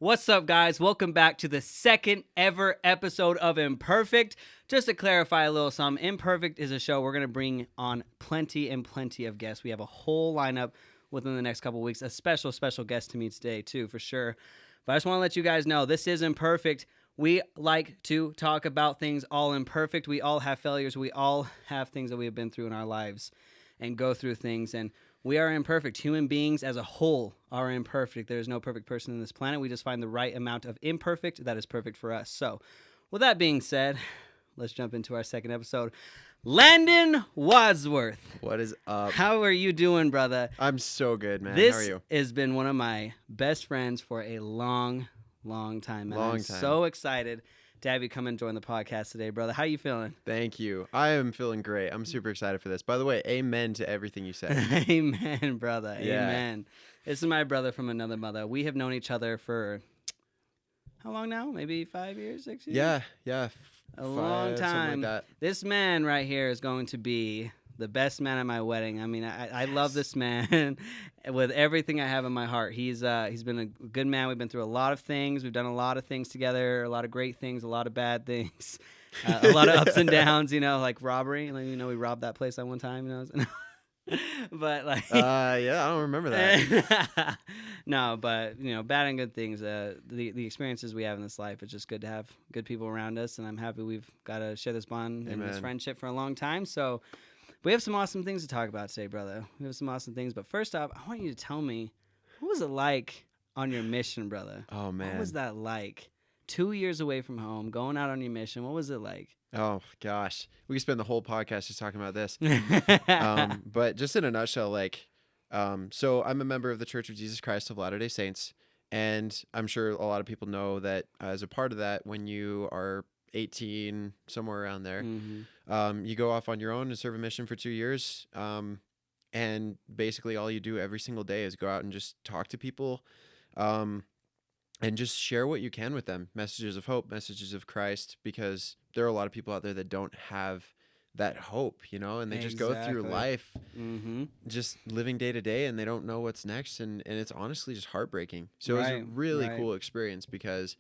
What's up, guys? Welcome back to the second ever episode of Imperfect. Just to clarify a little something, Imperfect is a show we're going to bring on plenty and plenty of guests. We have a whole lineup within the next couple of weeks, a special guest to meet today, too, for sure. But I just want to let you guys know, this is Imperfect. We like to talk about things all imperfect. We all have failures. We all have things that we have been through in our lives and go through things. And we are imperfect. Human beings as a whole are imperfect. There is no perfect person on this planet. We just find the right amount of imperfect that is perfect for us. So, with that being said, let's jump into our second episode. Landon Wadsworth. What is up? How are you doing, brother? I'm so good, man. This How are you? has been one of my best friends for a long time. And I'm so excited to have you come and join the podcast today, brother. How you feeling? Thank you. I am feeling great. I'm super excited for this. By the way, amen to everything you said. Amen, brother. Yeah. Amen. This is my brother from another mother. We have known each other for how long now? Maybe 5 years, 6 years? Yeah. A long time. Something like that. This man right here is going to be the best man at my wedding. I mean, I love this man with everything I have in my heart. He's been a good man. We've been through a lot of things. We've done a lot of things together, a lot of great things, a lot of bad things, a lot of ups and downs, like robbery. Like, we robbed that place at one time, But like yeah, I don't remember that. No, but bad and good things, the experiences we have in this life, it's just good to have good people around us, and I'm happy we've got to share this bond and this friendship for a long time. So we have some awesome things to talk about today, brother. We have some awesome things, but first off, I want you to tell me, what was it like on your mission, brother? Oh, man. What was that like? 2 years away from home, going out on your mission. What was it like? Oh, gosh. We could spend the whole podcast just talking about this. But just in a nutshell, so I'm a member of the Church of Jesus Christ of Latter-day Saints, and I'm sure a lot of people know that as a part of that, when you are 18, somewhere around there, you go off on your own and serve a mission for 2 years. And basically all you do every single day is go out and just talk to people, and just share what you can with them. Messages of hope, messages of Christ, because there are a lot of people out there that don't have that hope, and they just go through life just living day to day, and they don't know what's next. And it's honestly just heartbreaking. So it was a really cool experience because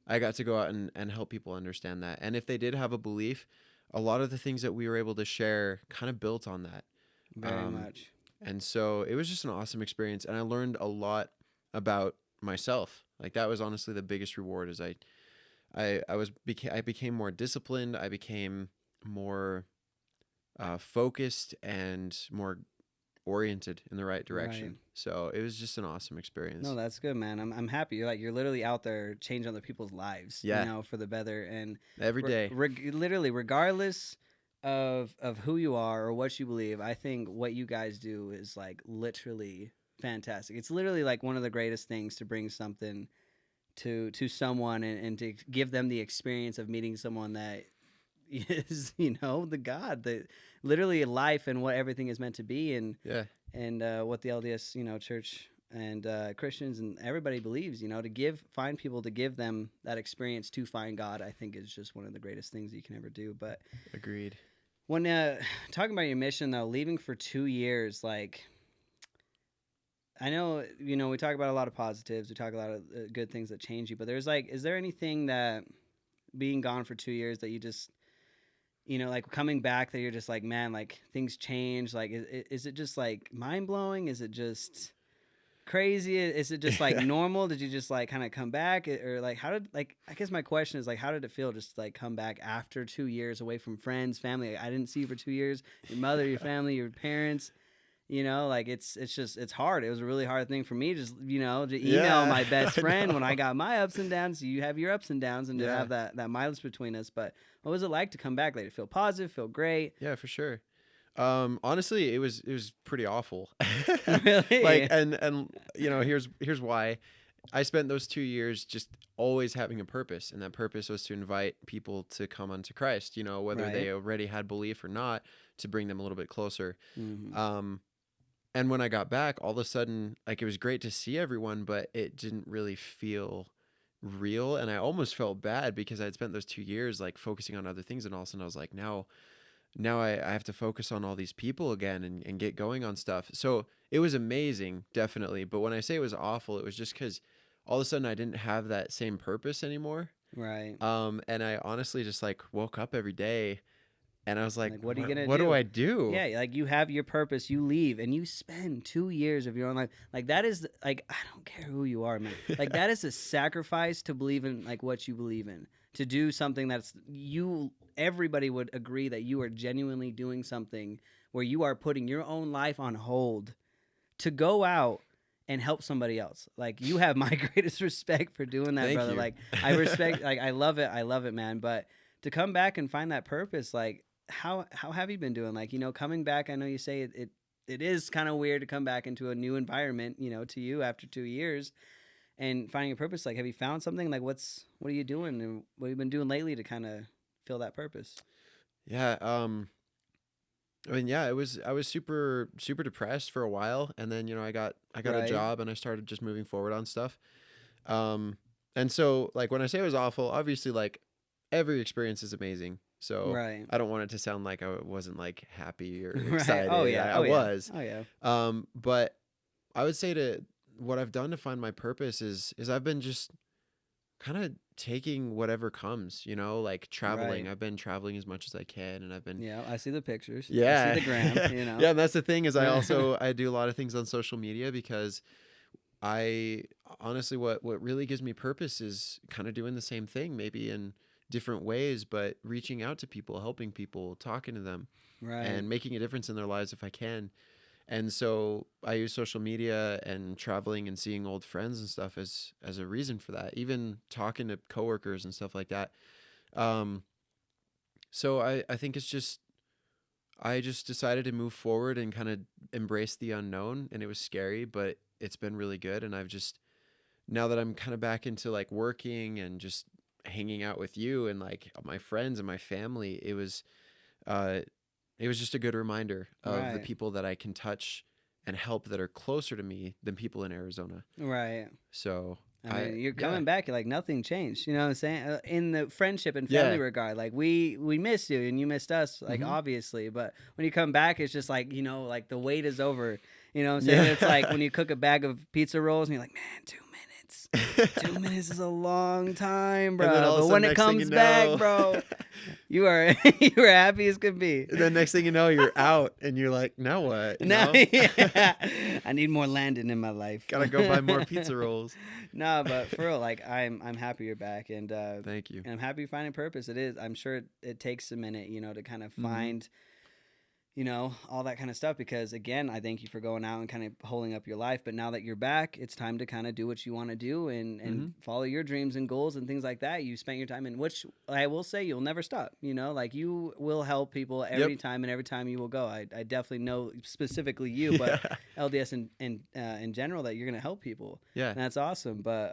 I got to go out and help people understand that. And if they did have a belief, a lot of the things that we were able to share kind of built on that. Very much. And so it was just an awesome experience. And I learned a lot about myself. Like, that was honestly the biggest reward, is I became more disciplined. I became more focused and more oriented in the right direction. Right. So it was just an awesome experience. No, that's good, man. I'm happy. You're literally out there changing other people's lives, for the better. And every day, literally, regardless of who you are or what you believe, I think what you guys do is literally fantastic. It's literally one of the greatest things to bring something to someone and to give them the experience of meeting someone that is the God that literally life and what everything is meant to be, and what the LDS church and Christians and everybody believes, to find people, to give them that experience to find God, I think is just one of the greatest things that you can ever do. But agreed. When talking about your mission though, leaving for 2 years, I know, we talk about a lot of positives, we talk a lot of good things that change you, but there's is there anything that being gone for 2 years that you just, coming back, that you're just man, things change, is it just mind blowing? Is it just crazy? Is it just normal? Did you just kind of come back, or how did, I guess my question is how did it feel just come back after 2 years away from friends, family? I didn't see you for 2 years, your mother, your family, your parents. It's hard. It was a really hard thing for me just, to email my best friend when I got my ups and downs. You have your ups and downs, and to have that mileage between us. But what was it like to come back? Did it feel positive, feel great? Yeah, for sure. Honestly, it was pretty awful. Really? And here's why. I spent those 2 years just always having a purpose, and that purpose was to invite people to come unto Christ, whether they already had belief or not, to bring them a little bit closer. And when I got back, all of a sudden, it was great to see everyone, but it didn't really feel real. And I almost felt bad because I'd spent those 2 years focusing on other things, and all of a sudden I was like, now I have to focus on all these people again and get going on stuff. So it was amazing, definitely. But when I say it was awful, it was just because all of a sudden I didn't have that same purpose anymore. Right. And I honestly just like woke up every day and I was like, Like, what are you gonna what do do? I do? Yeah, like you have your purpose, you leave, and you spend 2 years of your own life. Like that is like I don't care who you are, man. Like that is a sacrifice to believe in like what you believe in. To do something that's you. Everybody would agree that you are genuinely doing something where you are putting your own life on hold to go out and help somebody else. Like you have my greatest respect for doing that, Thank brother. you. Like I respect, like I love it, man. But to come back and find that purpose, like how have you been doing? Like, you know, coming back, I know you say it is kind of weird to come back into a new environment, you know, to you after 2 years and finding a purpose. Like, have you found something? Like, what are you doing and what have you been doing lately to kind of feel that purpose? Yeah. I mean, yeah, I was super super depressed for a while, and then I got a Right. job, and I started just moving forward on stuff. Um, and so like when I say it was awful, obviously like every experience is amazing. So Right. I don't want it to sound like I wasn't like happy or Right. excited. Oh yeah. I Oh yeah. was. Oh yeah. But I would say to what I've done to find my purpose is I've been just kind of taking whatever comes, like traveling. Right. I've been traveling as much as I can, and I've been Yeah. I see the pictures. I yeah. see the gram, you know. Yeah, and that's the thing is I do a lot of things on social media because I honestly what really gives me purpose is kind of doing the same thing, maybe in different ways, but reaching out to people, helping people, talking to them, Right. and making a difference in their lives if I can. And so I use social media and traveling and seeing old friends and stuff as a reason for that. Even talking to coworkers and stuff like that. Um, so I think it's just I just decided to move forward and kind of embrace the unknown, and it was scary, but it's been really good. And I've just now that I'm kind of back into like working and just hanging out with you and like my friends and my family, uh it was just a good reminder of the Right. people that I can touch and help that are closer to me than people in Arizona. Right. So I mean, you're yeah. coming back, like nothing changed. You know what I'm saying? In the friendship and Yeah. family regard, like we missed you and you missed us, like Mhm. obviously. But when you come back, it's just like like the wait is over. You know what I'm saying? Yeah. It's like when you cook a bag of pizza rolls and you're like, man, 2 minutes. 2 minutes is a long time, bro. And then all of a But sudden, when it next thing comes you back, know- bro, you are you are happy as can be. And then next thing you know, you're out and you're like, now what? You Now, know? yeah, I need more Landon in my life. Gotta go buy more pizza rolls. No, but for real, like I'm happy you're back, and Thank you. I'm happy you're finding purpose. It is. I'm sure it takes a minute, to kind of Mhm. find, all that kind of stuff. Because again, I thank you for going out and kind of holding up your life. But now that you're back, it's time to kind of do what you want to do and Mhm. follow your dreams and goals and things like that. You spent your time in, which I will say you'll never stop. Like you will help people every Yep. time and every time you will go. I definitely know specifically you, but Yeah. LDS in general that you're gonna help people. Yeah. And that's awesome. But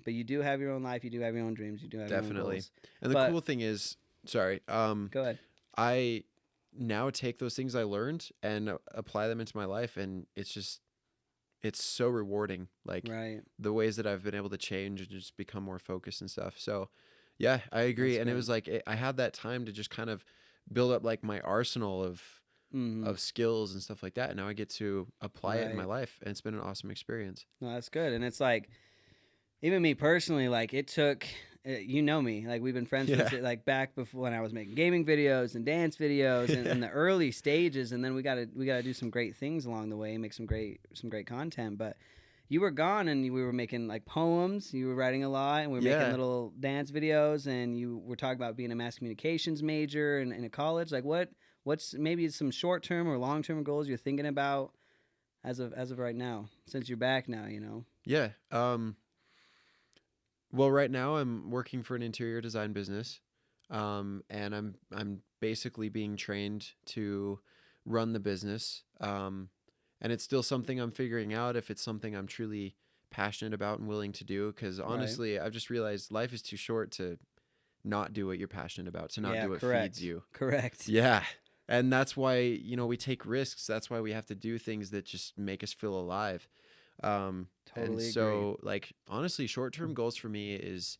you do have your own life. You do have your own dreams. You do have your own Definitely. goals. And the But- cool thing is, sorry, Go ahead. I now take those things I learned and apply them into my life, and it's so rewarding. Like Right. the ways that I've been able to change and just become more focused and stuff. So, yeah, I agree. That's And it good. was like I had that time to just kind of build up like my arsenal Mhm. of skills and stuff like that. And now I get to apply it in my Right. life, and it's been an awesome experience. No, that's good. And it's like, even me personally, like it took, you know me, like we've been friends Yeah. since like back before when I was making gaming videos and dance videos and in the early stages, and then we gotta do some great things along the way and make some great content. But you were gone and we were making like poems. You were writing a lot, and we were Yeah. making little dance videos, and you were talking about being a mass communications major in a college. Like what's maybe some short term or long term goals you're thinking about as of right now, since you're back now, Yeah. Well, right now I'm working for an interior design business, and I'm basically being trained to run the business. And it's still something I'm figuring out if it's something I'm truly passionate about and willing to do. Because Right. honestly, I've just realized life is too short to not do what you're passionate about, to not Yeah, do what correct. feeds you. Correct. Yeah. And that's why, we take risks. That's why we have to do things that just make us feel alive. And Totally so, like, honestly, short-term goals for me is,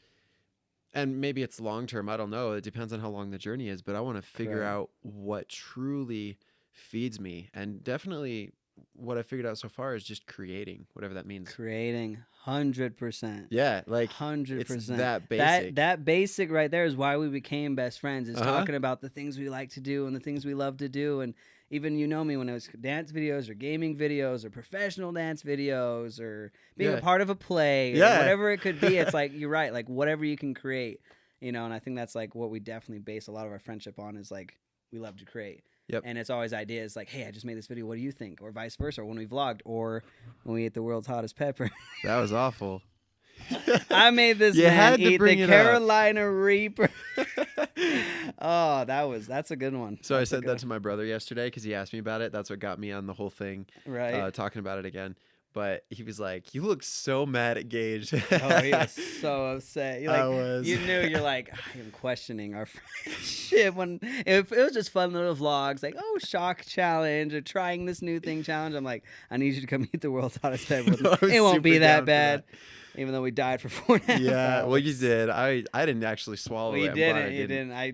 and maybe it's long-term, I don't know. It depends on how long the journey is, but I want to figure Correct. out what truly feeds me. And definitely what I figured out so far is just creating, whatever that means. Creating 100%. Yeah, like it's 100%. that basic. That basic right there is why we became best friends. Is Uh-huh. talking about the things we like to do and the things we love to do. And even me when it was dance videos or gaming videos or professional dance videos or being Yeah. a part of a play or Yeah. whatever it could be. It's like you're right, like whatever you can create, and I think that's like what we definitely base a lot of our friendship on is like we love to create. Yep. And it's always ideas like, hey, I just made this video. What do you think? Or vice versa. Or when we vlogged or when we ate the world's hottest pepper. That was awful. I made this You man had to eat bring the it up. Carolina Reaper. Oh, that's a good one. So I That's a said good that to my brother yesterday because he asked me about it. That's what got me on the whole thing, one. Right. talking about it again. But he was like, "You look so mad at Gage." Oh, he was so upset. You're I like, was. you knew. You're like, I am questioning our friendship. When if it was just fun little vlogs, like, oh, shock challenge or trying this new thing challenge. I'm like, I need you to come eat the world's hottest pepper. With me. I was It won't be super that down for bad, that. even though we died for 4.5 Yeah, well, you hours. did. I didn't actually swallow Well, it. you I'm glad I didn't. You didn't. I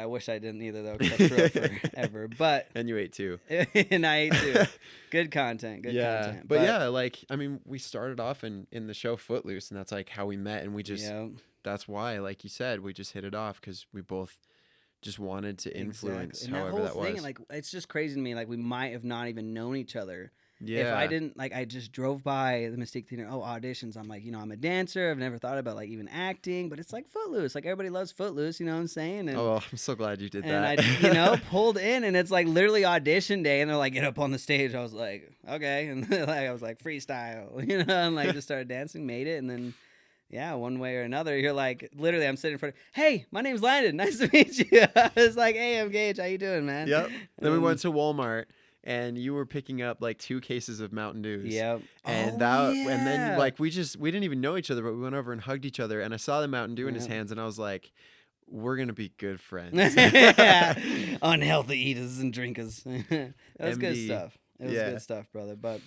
wish I didn't either though. 'Cause I threw up forever. But And you ate too. and I ate too. Good content. Good Yeah, content. but yeah, like I mean, we started off in the show Footloose, and that's like how we met, and we just yeah, that's why, like you said, we just hit it off because we both just wanted to influence, exactly. And however that whole that thing, was. like, it's just crazy to me. Like, we might have not even known each other. Yeah, If I didn't, like, I just drove by the Mystique Theater. Oh, auditions. I'm like, I'm a dancer. I've never thought about, like, even acting. But it's like Footloose. Like, everybody loves Footloose. You know what I'm saying? And, Oh, well, I'm so glad you did and that. I, pulled in. And it's, like, literally audition day. And they're like, get up on the stage. I was like, okay. And, like, I was like, freestyle. And, like, just started dancing, made it. And then, yeah, one way or another, you're like, literally, I'm sitting in front of, hey, my name's Landon. Nice to meet you. I was like, hey, I'm Gage. How you doing, man? Yep. Then we Um, went to Walmart, and you were picking up like 2 cases of Mountain Dews. Yep. And and then like we didn't even know each other, but we went over and hugged each other, and I saw the Mountain Dew in his Yep. hands, and I was like, we're gonna be good friends. Unhealthy eaters and drinkers. It was good MD. stuff. It was Yeah. good stuff, brother. But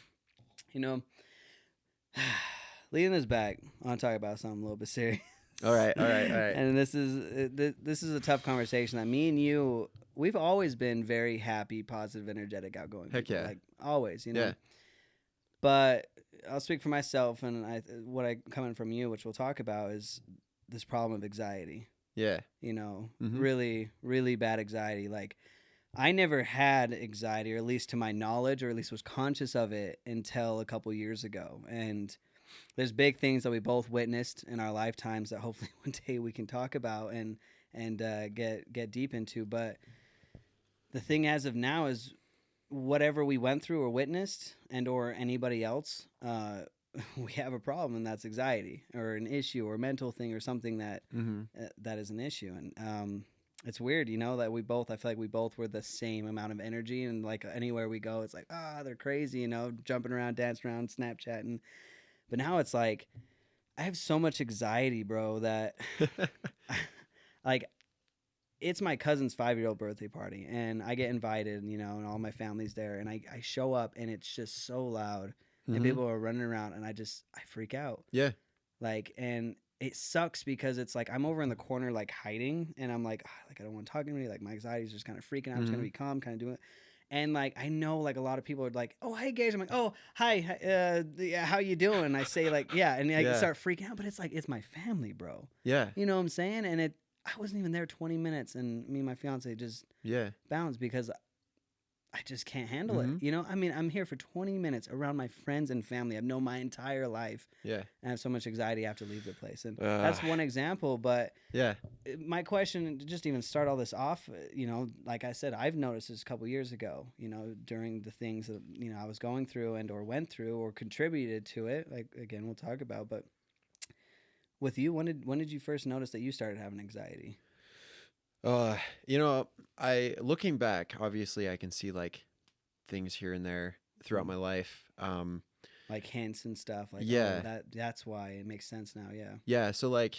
leading this back, I want to talk about something a little bit serious. All right. And this is a tough conversation that me and you, we've always been very happy, positive, energetic, outgoing. Heck people, yeah. like always, Yeah. But I'll speak for myself, and what I coming from you, which we'll talk about, is this problem of anxiety. Yeah. Mhm. Mhm. really bad anxiety. Like, I never had anxiety, or at least to my knowledge, or at least was conscious of it until a couple years ago. And there's big things that we both witnessed in our lifetimes that hopefully one day we can talk about and get deep into. But the thing as of now is whatever we went through or witnessed and or anybody else, we have a problem, and that's anxiety or an issue or a mental thing or something that Mm-hmm. that is an issue. And it's weird, that I feel like we both were the same amount of energy, and like anywhere we go, it's like, they're crazy, jumping around, dancing around, Snapchatting. But now it's like, I have so much anxiety, bro, that like, it's my cousin's 5-year-old birthday party, and I get invited, and all my family's there, and I show up, and it's just so loud, and Mhm. people are running around, and I freak out. Yeah. Like, and it sucks because it's like I'm over in the corner, like, hiding, and I'm like, I don't want to talk to anybody. Like, my anxiety is just kind of freaking out. I'm just gonna Mhm. be calm, kind of doing it. And like, I know, like, a lot of people are like, oh, hey, Gage. I'm like, oh, hi, yeah, how you doing? And I say, like, yeah, and I Yeah. start freaking out, but it's like, it's my family, bro. Yeah. You know what I'm saying? And I wasn't even there 20 minutes, and me and my fiance just Yeah. bounced because I just can't handle Mhm. it. I mean, I'm here for 20 minutes around my friends and family I've known my entire life, Yeah. and I have so much anxiety I have to leave the place. And that's one example. But Yeah. my question, to just even start all this off, like I said, I've noticed this a couple years ago, during the things that, I was going through and or went through or contributed to it. Like, again, we'll talk about, but with you, when did you first notice that you started having anxiety? I looking back, obviously I can see like things here and there throughout my life. Like hints and stuff. Like, Yeah. that's why it makes sense now. Yeah. Yeah, so like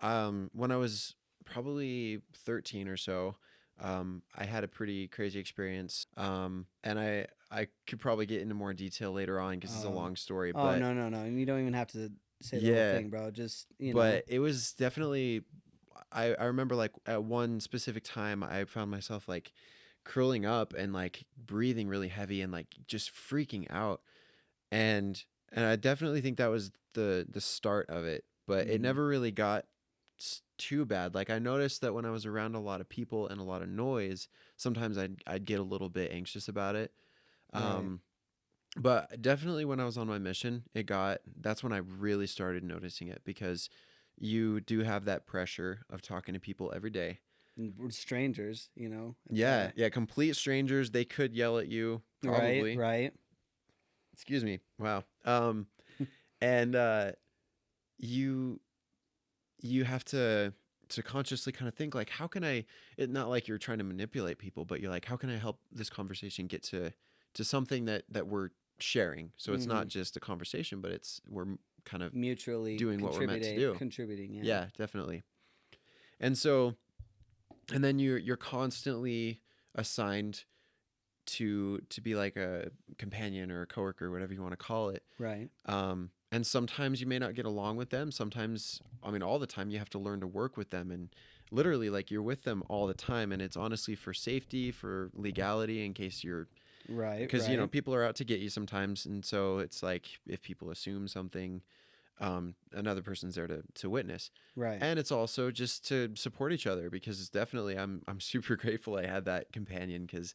when I was probably 13 or so, I had a pretty crazy experience. And I could probably get into more detail later on because it's a Oh. long story, Oh, but no. And you don't even have to say the Yeah. whole thing, bro. Just, but it was definitely I remember like at one specific time I found myself like curling up and like breathing really heavy and like just freaking out. And And I definitely think that was the start of it, but it Mm. never really got too bad. Like I noticed that when I was around a lot of people and a lot of noise, sometimes I'd get a little bit anxious about it. Right. Um, but definitely when I was on my mission, that's when I really started noticing it because you do have that pressure of talking to people every day. And we're strangers, at Yeah, that. yeah, complete strangers. They could yell at you, Right, probably. right. Excuse me. Wow. And you you have to consciously kind of think like, how can I? It not like you're trying to manipulate people, but you're like, how can I help this conversation get to something that we're sharing? So it's not Hmm. just a conversation, but we're kind of Mutually doing what we're meant to do. contributing, yeah. Yeah, definitely. And so, and then you're constantly assigned to be like a companion or a coworker, whatever you want to call it. Right. And sometimes you may not get along with them. Sometimes, I mean, all the time you have to learn to work with them, and literally, like you're with them all the time. And it's honestly for safety, for legality, in case you're, Right, because right. people are out to get you sometimes, and so it's like if people assume something, another person's there to witness. Right. And it's also just to support each other because it's definitely I'm super grateful I had that companion because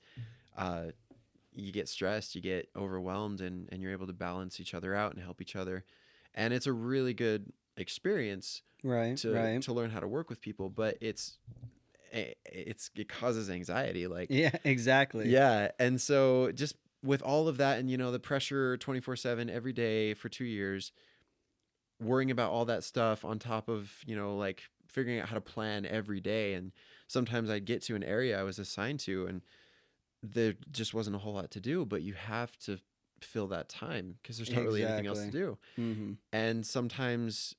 uh, you get stressed, you get overwhelmed, and you're able to balance each other out and help each other. And it's a really good experience Right, right. to learn how to work with people, but it causes anxiety. Like, Yeah, exactly. yeah. And so just with all of that and, the pressure 24/7 every day for 2 years, worrying about all that stuff on top of, like figuring out how to plan every day. And sometimes I'd get to an area I was assigned to and there just wasn't a whole lot to do, but you have to fill that time because there's not really anything else to Exactly. do. Hmm. And sometimes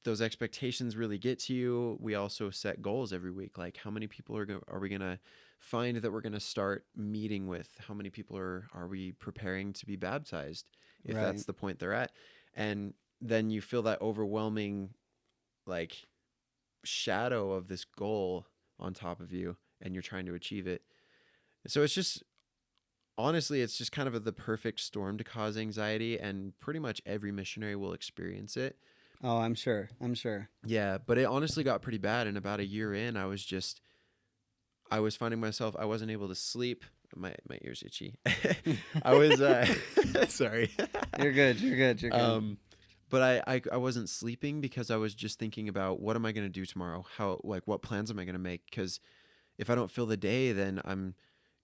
those expectations really get to you. We also set goals every week. Like how many people are we going to find that we're going to start meeting with? How many people are we preparing to be baptized if Right. that's the point they're at? And then you feel that overwhelming like shadow of this goal on top of you and you're trying to achieve it. So it's just honestly, it's just kind of the perfect storm to cause anxiety, and pretty much every missionary will experience it. Oh, I'm sure. I'm sure. Yeah, but it honestly got pretty bad. And about a year in, I was finding myself, I wasn't able to sleep. My ears itchy. I was, sorry. You're good. You're good. You're good. But I wasn't sleeping because I was just thinking about what am I going to do tomorrow? How, like, what plans am I going to make? Because if I don't fill the day, then I'm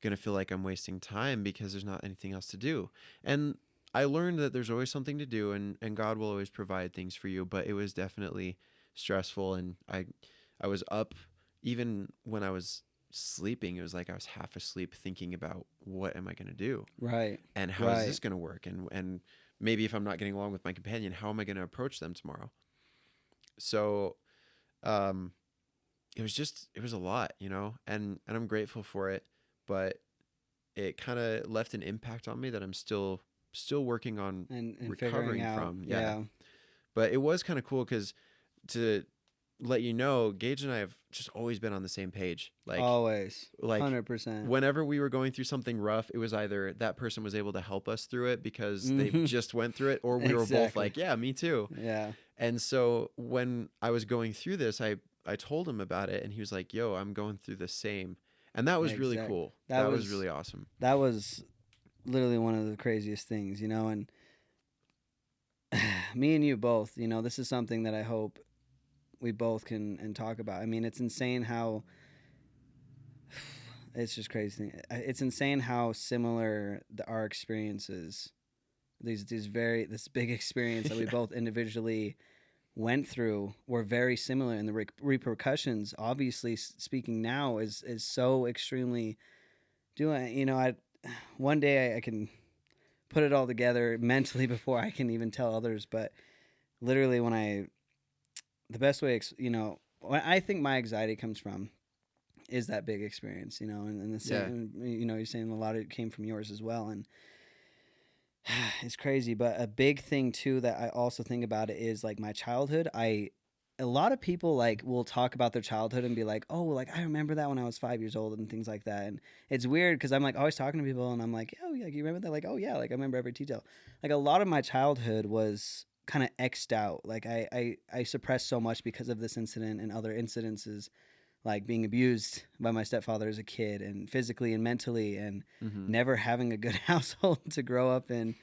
going to feel like I'm wasting time because there's not anything else to do. And I learned that there's always something to do and God will always provide things for you, but it was definitely stressful and I was up even when I was sleeping. It was like I was half asleep thinking about what am I going to do Right. and how is Right. this going to work and maybe if I'm not getting along with my companion, how am I going to approach them tomorrow? So um it was a lot, and I'm grateful for it, but it kind of left an impact on me that I'm still working on And figuring recovering out. from. Yeah. Yeah. But it was kind of cool cuz to let you know, Gage and I have just always been on the same page. Always. Like 100%. whenever we were going through something rough, it was either that person was able to help us through it because they Hmm. just went through it or we were both Exactly. like, yeah, me too. Yeah. And so when I was going through this, I told him about it and he was like, "Yo, I'm going through the same." And that was really Exact. cool. That That was was really awesome. that was literally one of the craziest things, and me and you both, this is something that I hope we both can and talk about. I mean, it's insane how it's just crazy. It's insane how similar our experiences, this big experience that we Yeah. both individually went through, were very similar, and the repercussions, obviously speaking now, is so extremely. Doing, I one day I can put it all together mentally before I can even tell others, but literally the best way, when I think my anxiety comes from is that big experience, and the Yeah. same, you're saying a lot of it came from yours as well, and it's crazy. But a big thing too that I also think about it is like my childhood. a lot of people like will talk about their childhood and be like, oh, like I remember that when I was 5 years old and things like that. And it's weird because I'm like always talking to people and I'm like, oh yeah, you remember that? Like, oh yeah, like I remember every detail. Like a lot of my childhood was kind of X'd out. Like I suppressed so much because of this incident and other incidences, like being abused by my stepfather as a kid and physically and mentally, and never having a good household to grow up in.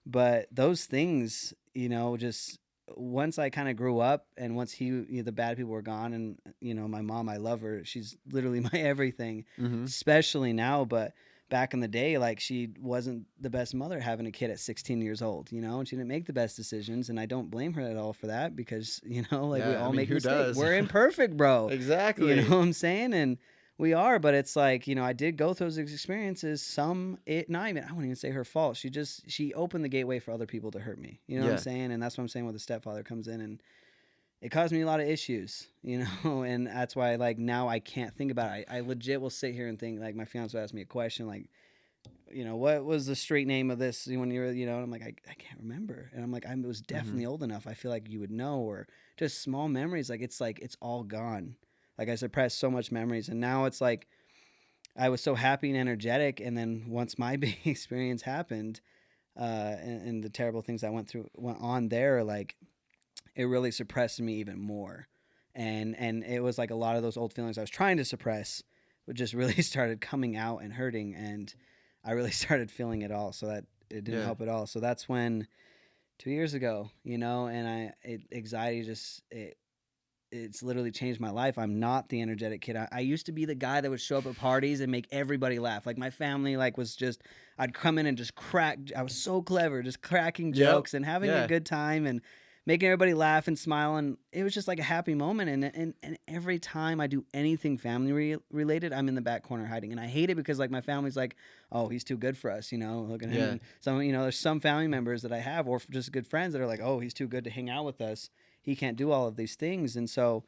But those things, just once I kind of grew up and once the bad people were gone, and my mom, I love her. She's literally my everything, especially now. But back in the day, like she wasn't the best mother having a kid at 16 years old, and she didn't make the best decisions. And I don't blame her at all for that because, like we all make mistakes. Does? We're imperfect, bro. Exactly. You know what I'm saying? And we are, but it's like, I did go through those experiences. I wouldn't even say her fault. She opened the gateway for other people to hurt me. You know what I'm saying? And that's what I'm saying when the stepfather comes in, and it caused me a lot of issues, and that's why like now I can't think about it. I legit will sit here and think, like my fiance will ask me a question like, what was the street name of this when you were, and I'm like, I can't remember. And I'm like, I was definitely old enough. I feel like you would know, or just small memories. Like it's all gone. Like I suppressed so much memories, and now it's like I was so happy and energetic, and then once my big experience happened, and the terrible things I went on there, like it really suppressed me even more, and it was like a lot of those old feelings I was trying to suppress, but just really started coming out and hurting, and I really started feeling it all. So that it didn't help at all. So that's when 2 years ago, and anxiety just it's literally changed my life. I'm not the energetic kid. I used to be the guy that would show up at parties and make everybody laugh. Like my family, like was just, I'd come in and just crack. I was so clever, just cracking jokes and having a good time and making everybody laugh and smile. And it was just like a happy moment. And every time I do anything family related, I'm in the back corner hiding. And I hate it because like my family's like, oh, he's too good for us. Look at him. And some, there's some family members that I have, or just good friends that are like, oh, he's too good to hang out with us. He can't do all of these things. And so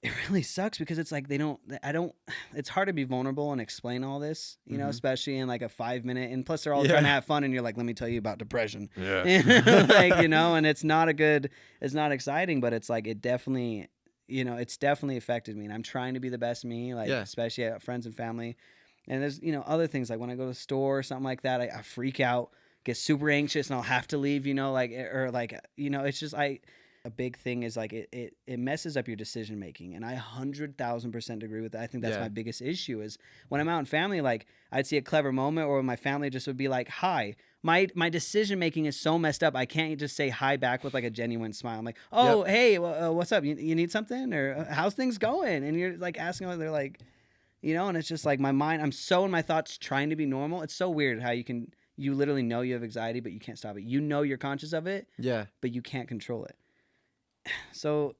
it really sucks because it's like it's hard to be vulnerable and explain all this, especially in like a 5-minute, and plus they're all trying to have fun and you're like, let me tell you about depression. And it's not exciting, but it's like, it definitely, it's definitely affected me, and I'm trying to be the best me, like especially at friends and family. And there's, other things like when I go to the store or something like that, I freak out, get super anxious, and I'll have to leave, it's just, a big thing is like it messes up your decision making, and I 100,000% agree with that. I think that's my biggest issue is when I'm out in family, like I'd see a clever moment, or my family just would be like, hi. My decision making is so messed up. I can't just say hi back with like a genuine smile. I'm like, oh, hey, what's up? You need something, or how's things going? And you're like asking what they're like, and it's just like my mind. I'm so in my thoughts trying to be normal. It's so weird how you literally know you have anxiety, but you can't stop it. You're conscious of it, but you can't control it. So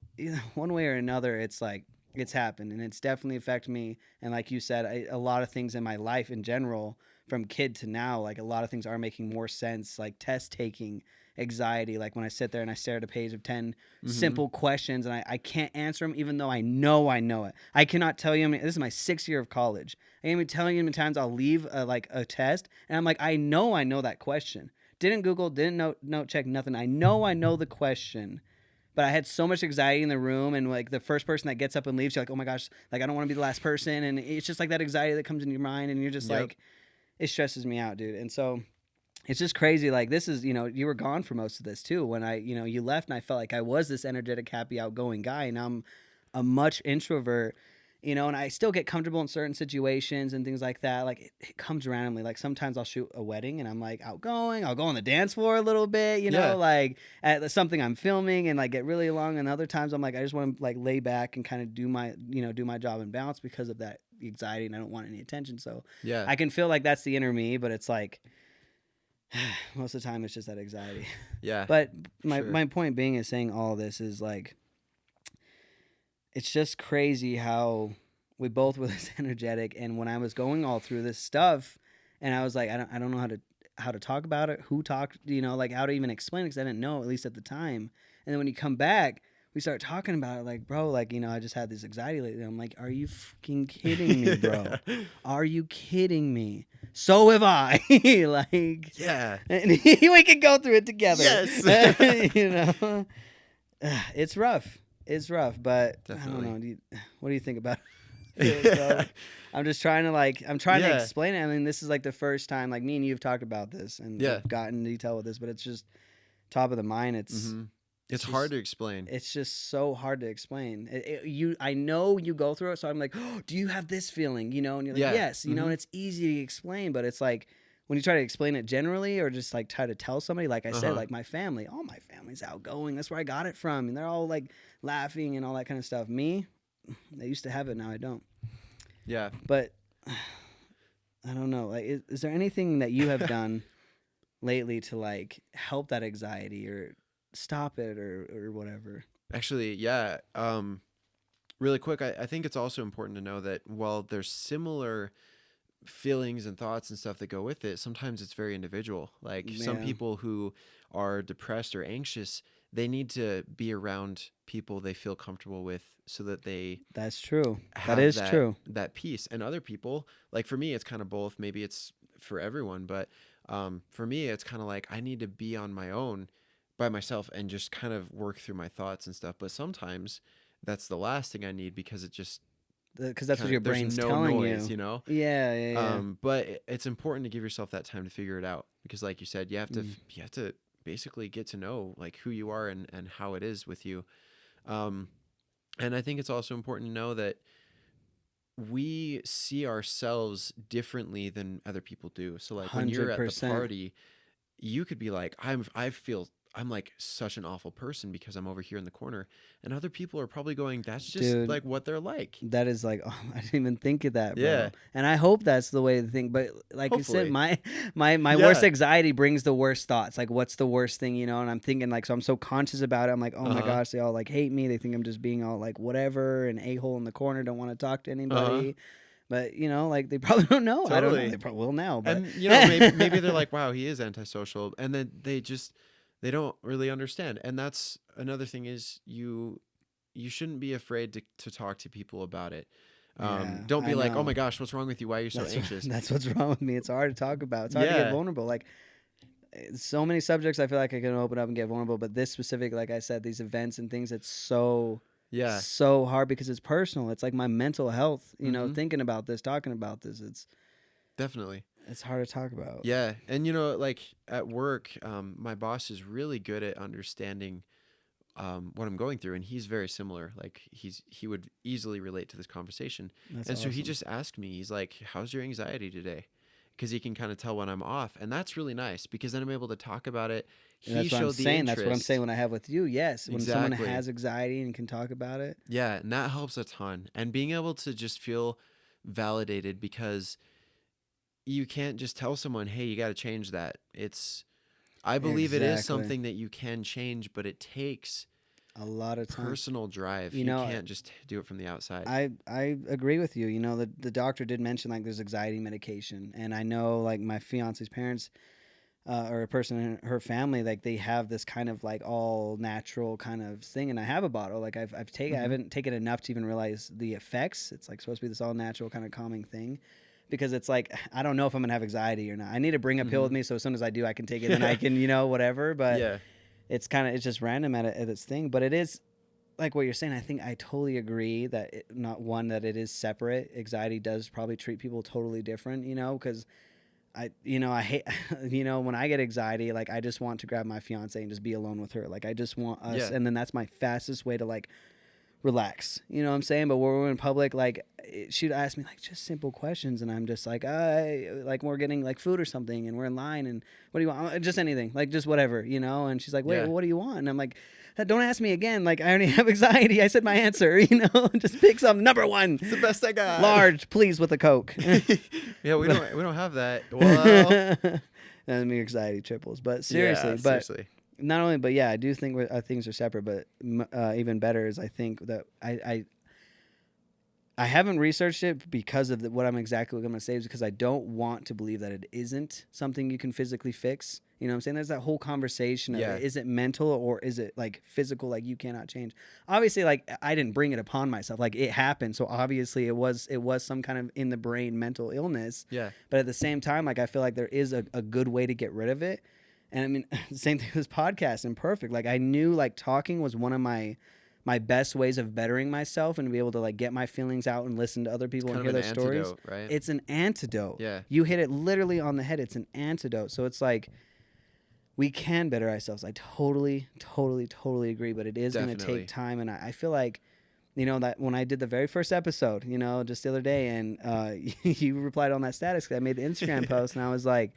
one way or another, it's like it's happened, and it's definitely affected me. And like you said, a lot of things in my life in general, from kid to now, like a lot of things are making more sense. Like test taking, anxiety, like when I sit there and I stare at a page of 10 simple questions and I can't answer them, even though I know it. I cannot tell you. This is my 6th year of college. I can't even tell you how many times I'll leave a test and I'm like, I know that question. Didn't Google, didn't note check, nothing. I know the question. But I had so much anxiety in the room, and like the first person that gets up and leaves, you're like, oh my gosh, like I don't want to be the last person. And it's just like that anxiety that comes in your mind, and you're just like, it stresses me out, dude. And so it's just crazy. Like this is, you were gone for most of this too. When you left, and I felt like I was this energetic, happy, outgoing guy, and I'm a much introvert. And I still get comfortable in certain situations and things like that. Like it comes randomly. Like sometimes I'll shoot a wedding and I'm like outgoing. I'll go on the dance floor a little bit, like at something I'm filming and like get really along. And other times I'm like, I just want to like lay back and kind of do my job and bounce because of that anxiety, and I don't want any attention. So I can feel like that's the inner me, but it's like most of the time it's just that anxiety. Yeah. But my point being is saying all this is like, it's just crazy how we both were this energetic, and when I was going all through this stuff, and I was like, I don't know how to talk about it, who talked, like how to even explain it, because I didn't know, at least at the time. And then when you come back, we start talking about it, like, bro, like, I just had this anxiety lately. I'm like, are you fucking kidding me, bro? Are you kidding me? So have I. Like, yeah, and we can go through it together. Yes. It's rough. It's rough, but Definitely. I don't know. What do you think about it, bro? I'm just trying to Yeah. explain it. I mean, this is like the first time, like me and you've talked about this and Yeah. we've gotten detail with this, but it's just top of the mind. It's just- hard to explain. It's just so hard to explain. I know you go through it, so I'm like, oh, do you have this feeling? You know, and you're like, Yeah. yes, you know, Mhm. and it's easy to explain, but it's like when you try to explain it generally or just like try to tell somebody, like I said, Uh-huh. like my family, all my family's outgoing. That's where I got it from, and they're all like laughing and all that kind of stuff. Me, I used to have it, now I don't. Yeah. But I don't know. Like, is there anything that you have done lately to like help that anxiety or stop it or whatever? Actually, yeah. Really quick, I think it's also important to know that while there's similar feelings and thoughts and stuff that go with it, sometimes it's very individual. Like some Yeah. people who are depressed or anxious, they need to be around people they feel comfortable with so that they That's true. have That is true. that peace. And other people, like for me, it's kind of both. Maybe it's for everyone, but for me, it's kind of like I need to be on my own by myself and just kind of work through my thoughts and stuff. But sometimes that's the last thing I need because it just Because that's what kinda, your there's brain's no telling noise, you. you know? Yeah, yeah, yeah. But it's important to give yourself that time to figure it out because, like you said, Mm. you have to basically get to know like who you are and how it is with you. Um, and I think it's also important to know that we see ourselves differently than other people do. So like when you're at the 100%. party, you could be like, I'm like such an awful person because I'm over here in the corner, and other people are probably going, that's just Dude. like what they're like. That is like, oh, I didn't even think of that, bro. Yeah. And I hope that's the way to think. But like you said, Hopefully. my Yeah. worst anxiety brings the worst thoughts. Like, what's the worst thing, you know? And I'm thinking like, so I'm so conscious about it. I'm like, oh my Uh-huh. gosh, they all like hate me. They think I'm just being all like whatever, an a-hole in the corner, don't want to talk to anybody. But you know, like they probably don't know. I don't know. Totally. They probably will now. But And you know, maybe they're like, wow, he is antisocial, and then they don't really understand. And that's another thing is you shouldn't be afraid to talk to people about it. Yeah, Don't be I like, oh my know. gosh, what's wrong with you? Why are you so That's anxious? that's what's wrong with me. It's hard to talk about. It's hard to get Yeah. vulnerable. Like so many subjects I feel like I can open up and get vulnerable, but this specific, like I said, these events and things, it's so Yeah. so hard because it's personal. It's like my mental health, you know, Mhm. thinking about this, talking about this. Definitely. It's hard to talk about. Yeah. And you know, like at work, my boss is really good at understanding what I'm going through, and he's very similar. Like he would easily relate to this conversation. That's And so he awesome. just asked me, he's like, how's your anxiety today? Because he can kind of tell when I'm off. And that's really nice because then I'm able to talk about it. And that's what I'm saying. That's what I'm saying when I have with you. Yes. When someone Exactly. has anxiety and can talk about it. Yeah. And that helps a ton. And being able to just feel validated because you can't just tell someone, hey, you got to change that. I believe it is Exactly. something that you can change, but it takes A lot of time. personal drive. You You know, can't just do it from the outside. I agree with you. You know, the doctor did mention like there's anxiety medication, and I know like my fiance's parents, or a person in her family, like they have this kind of like all natural kind of thing, and I have a bottle. Like I've taken, I Mhm. haven't taken enough to even realize the effects. It's like supposed to be this all natural kind of calming thing. Because it's like I don't know if I'm gonna have anxiety or not. I need to bring a pill with Mhm. me so as soon as I do, I can take it and I can, you know, whatever. But Yeah. it's just random at its thing. But it is like what you're saying. I think I totally agree that that it is separate. Anxiety does probably treat people totally different, you know, because I hate, you know, when I get anxiety, like I just want to grab my fiance and just be alone with her. Like I just want us, Yeah. and then that's my fastest way to like relax. You know what I'm saying? But when we're in public, like she'd ask me like just simple questions, and I'm just like, like we're getting like food or something, and we're in line, and what do you want? Just anything, like just whatever, you know. And she's like, wait, Yeah. well, what do you want? And I'm like, don't ask me again. Like I already have anxiety. I said my answer. You know, just pick some. Number one, It's the best I got. large, please, with a Coke. Yeah, we don't have that. Well, And my anxiety triples. But seriously, yeah, but seriously. not only, but yeah, I do think things are separate. But even better is I think that I haven't researched it because of what I'm going to say is because I don't want to believe that it isn't something you can physically fix. You know what I'm saying? There's that whole conversation of Yeah. is it mental or is it like physical, like you cannot change? Obviously, like I didn't bring it upon myself. Like it happened. So obviously it was some kind of in the brain mental illness. Yeah. But at the same time, like I feel like there is a good way to get rid of it. And I mean, same thing with this podcast and perfect. Like I knew like talking was one of my my best ways of bettering myself and to be able to like get my feelings out and listen to other people and hear their stories. Antidote, right? It's an antidote. Yeah. You hit it literally on the head. It's an antidote. So it's like we can better ourselves. I totally agree, but it is going to Definitely. take time. And I feel like, you know, that when I did the very first episode, you know, just the other day, and you replied on that status because I made the Instagram post, and I was like,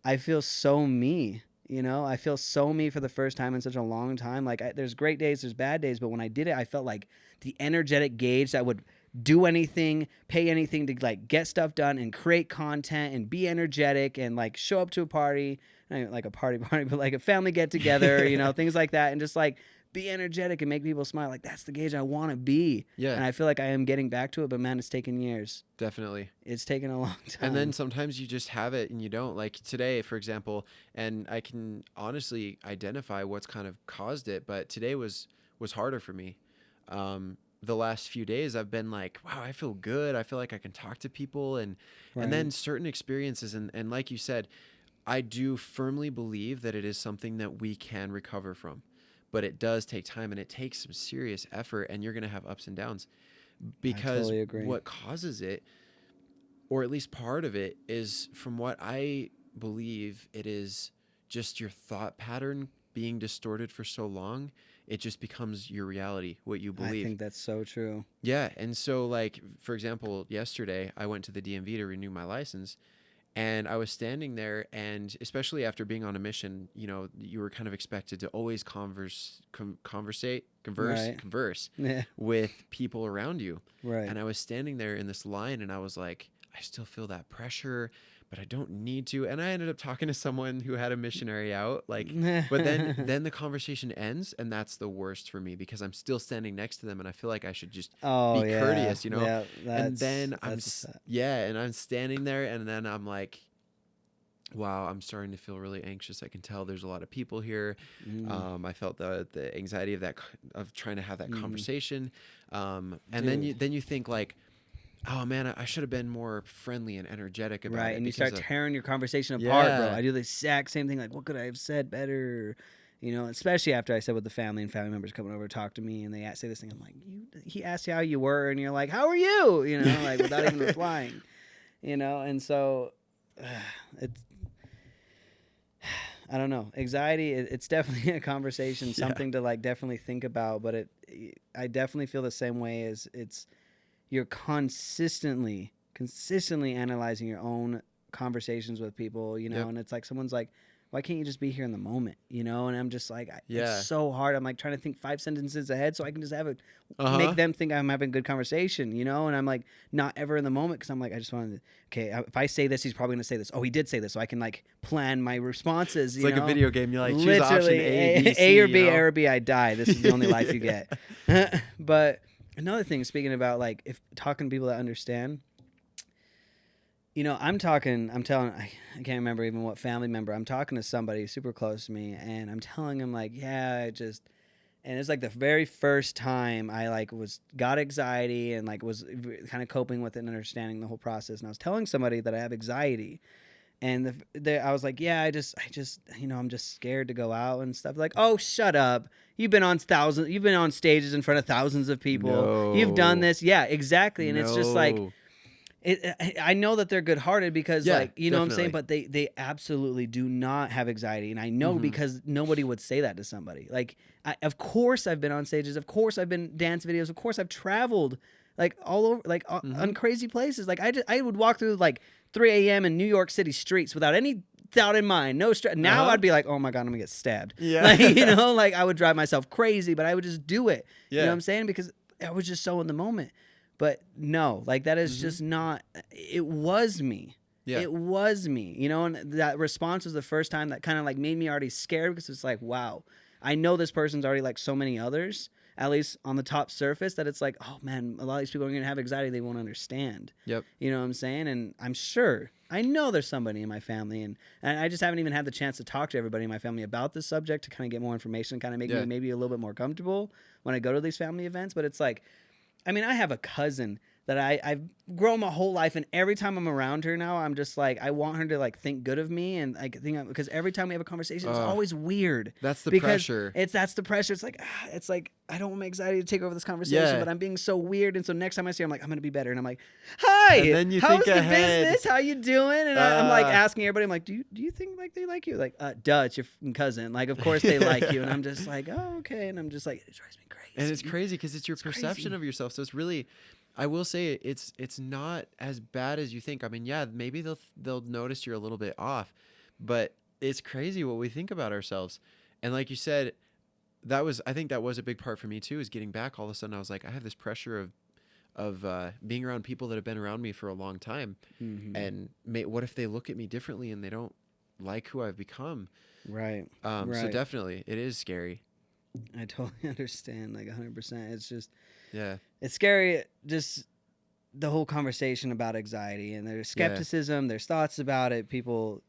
I feel so me. You know, I feel so me for the first time in such a long time. Like, there's great days, there's bad days, but when I did it, I felt like the energetic Gage that would do anything, pay anything to like get stuff done and create content and be energetic and like show up to a party, not like a party, but like a family get together, you know, things like that, and just like be energetic and make people smile. Like, that's the Gage I want to be. Yeah. And I feel like I am getting back to it, but man, it's taken years. Definitely. It's taken a long time. And then sometimes you just have it and you don't. Like today, for example, and I can honestly identify what's kind of caused it, but today was harder for me. The last few days I've been like, wow, I feel good. I feel like I can talk to people, and then certain experiences, and like you said, I do firmly believe that it is something that we can recover from. But it does take time, and it takes some serious effort, and you're going to have ups and downs, because totally agree. What causes it, or at least part of it, is, from what I believe, it is just your thought pattern being distorted for so long. It just becomes your reality, what you believe. I think that's so true. Yeah. And so, like, for example, yesterday I went to the DMV to renew my license, and I was standing there, and especially after being on a mission, you know, you were kind of expected to always converse Yeah. with people around you. Right. And I was standing there in this line, and I was like, I still feel that pressure, but I don't need to. And I ended up talking to someone who had a missionary out, like, but then the conversation ends, and that's the worst for me, because I'm still standing next to them, and I feel like I should just be courteous, you know? Yeah, and then I'm standing there, and then I'm like, wow, I'm starting to feel really anxious. I can tell there's a lot of people here. I felt the anxiety of trying to have that conversation. And then you think like, oh man, I should have been more friendly and energetic about it. Right, and you start tearing your conversation apart, bro. I do the exact same thing. Like, what could I have said better? You know, especially after I said with the family and family members coming over to talk to me, and they say this thing. I'm like, he asked you how you were, and you're like, how are you? You know, like without even replying. You know, and so it's. I don't know. Anxiety, it's definitely a conversation, something to like definitely think about. But I definitely feel the same way as you're consistently analyzing your own conversations with people, you know, and it's like someone's like, why can't you just be here in the moment, you know? And I'm just like, it's so hard. I'm like trying to think 5 sentences ahead so I can just make them think I'm having a good conversation, you know? And I'm like not ever in the moment, because I'm like, I just wanted to, okay, if I say this, he's probably going to say this. Oh, he did say this. So I can like plan my responses. It's like a video game. You like choose literally option A, B, C, A or B, you know? A or B, I die. This is the only life you get. But another thing, speaking about like if talking to people that understand, you know, I can't remember even what family member. I'm talking to somebody super close to me, and I'm telling him like, and it's like the very first time I like got anxiety and like was kind of coping with it and understanding the whole process. And I was telling somebody that I have anxiety, and I was like, I just, you know, I'm just scared to go out and stuff. Like, oh, shut up. You've been on stages in front of thousands of people. No. You've done this. Yeah, exactly. And it's just like, I know that they're good-hearted because, like, you know what I'm saying? But they absolutely do not have anxiety. And I know because nobody would say that to somebody. Like, of course I've been on stages. Of course I've been dance videos. Of course I've traveled, like, all over, like, on crazy places. Like, I would walk through, like, 3 a.m. in New York City streets without any doubt in mind. No stress. Now I'd be like, oh, my God, I'm going to get stabbed. Yeah. Like, you know, like, I would drive myself crazy, but I would just do it. Yeah. You know what I'm saying? Because I was just so in the moment. But no, like that is just not, it was me. Yeah. It was me, you know, and that response was the first time that kind of like made me already scared, because it's like, wow, I know this person's already like so many others, at least on the top surface, that it's like, oh man, a lot of these people are going to have anxiety they won't understand. Yep. You know what I'm saying? And I'm sure, I know there's somebody in my family, and I just haven't even had the chance to talk to everybody in my family about this subject to kind of get more information, kind of make me maybe a little bit more comfortable when I go to these family events. But it's like, I mean, I have a cousin that I've grown my whole life, and every time I'm around her now, I'm just like, I want her to like think good of me, and like think because every time we have a conversation, it's Ugh, always weird that's the because pressure. that's the pressure. It's like I don't want my anxiety to take over this conversation, Yeah. but I'm being so weird, and so next time I see her, I'm like, I'm gonna be better, and I'm like, And hi, then you how's think the ahead. business? How you doing? And I'm like Uh. asking everybody, I'm like, do you think like they like you? Like, duh, it's your cousin. Like, of course they like you, and I'm just like, oh, okay, and I'm just like, it drives me crazy. And it's crazy because it's your perception crazy. of yourself. So it's really, I will say it's not as bad as you think. I mean, yeah, maybe they'll notice you're a little bit off, but it's crazy what we think about ourselves. And like you said, I think that was a big part for me too. Is getting back. All of a sudden, I was like, I have this pressure of being around people that have been around me for a long time, Mm-hmm. and what if they look at me differently and they don't like who I've become? Right. So Right. definitely, it is scary. I totally understand, like 100%. It's just, Yeah. it's scary, just the whole conversation about anxiety, and there's skepticism, there's thoughts about it. People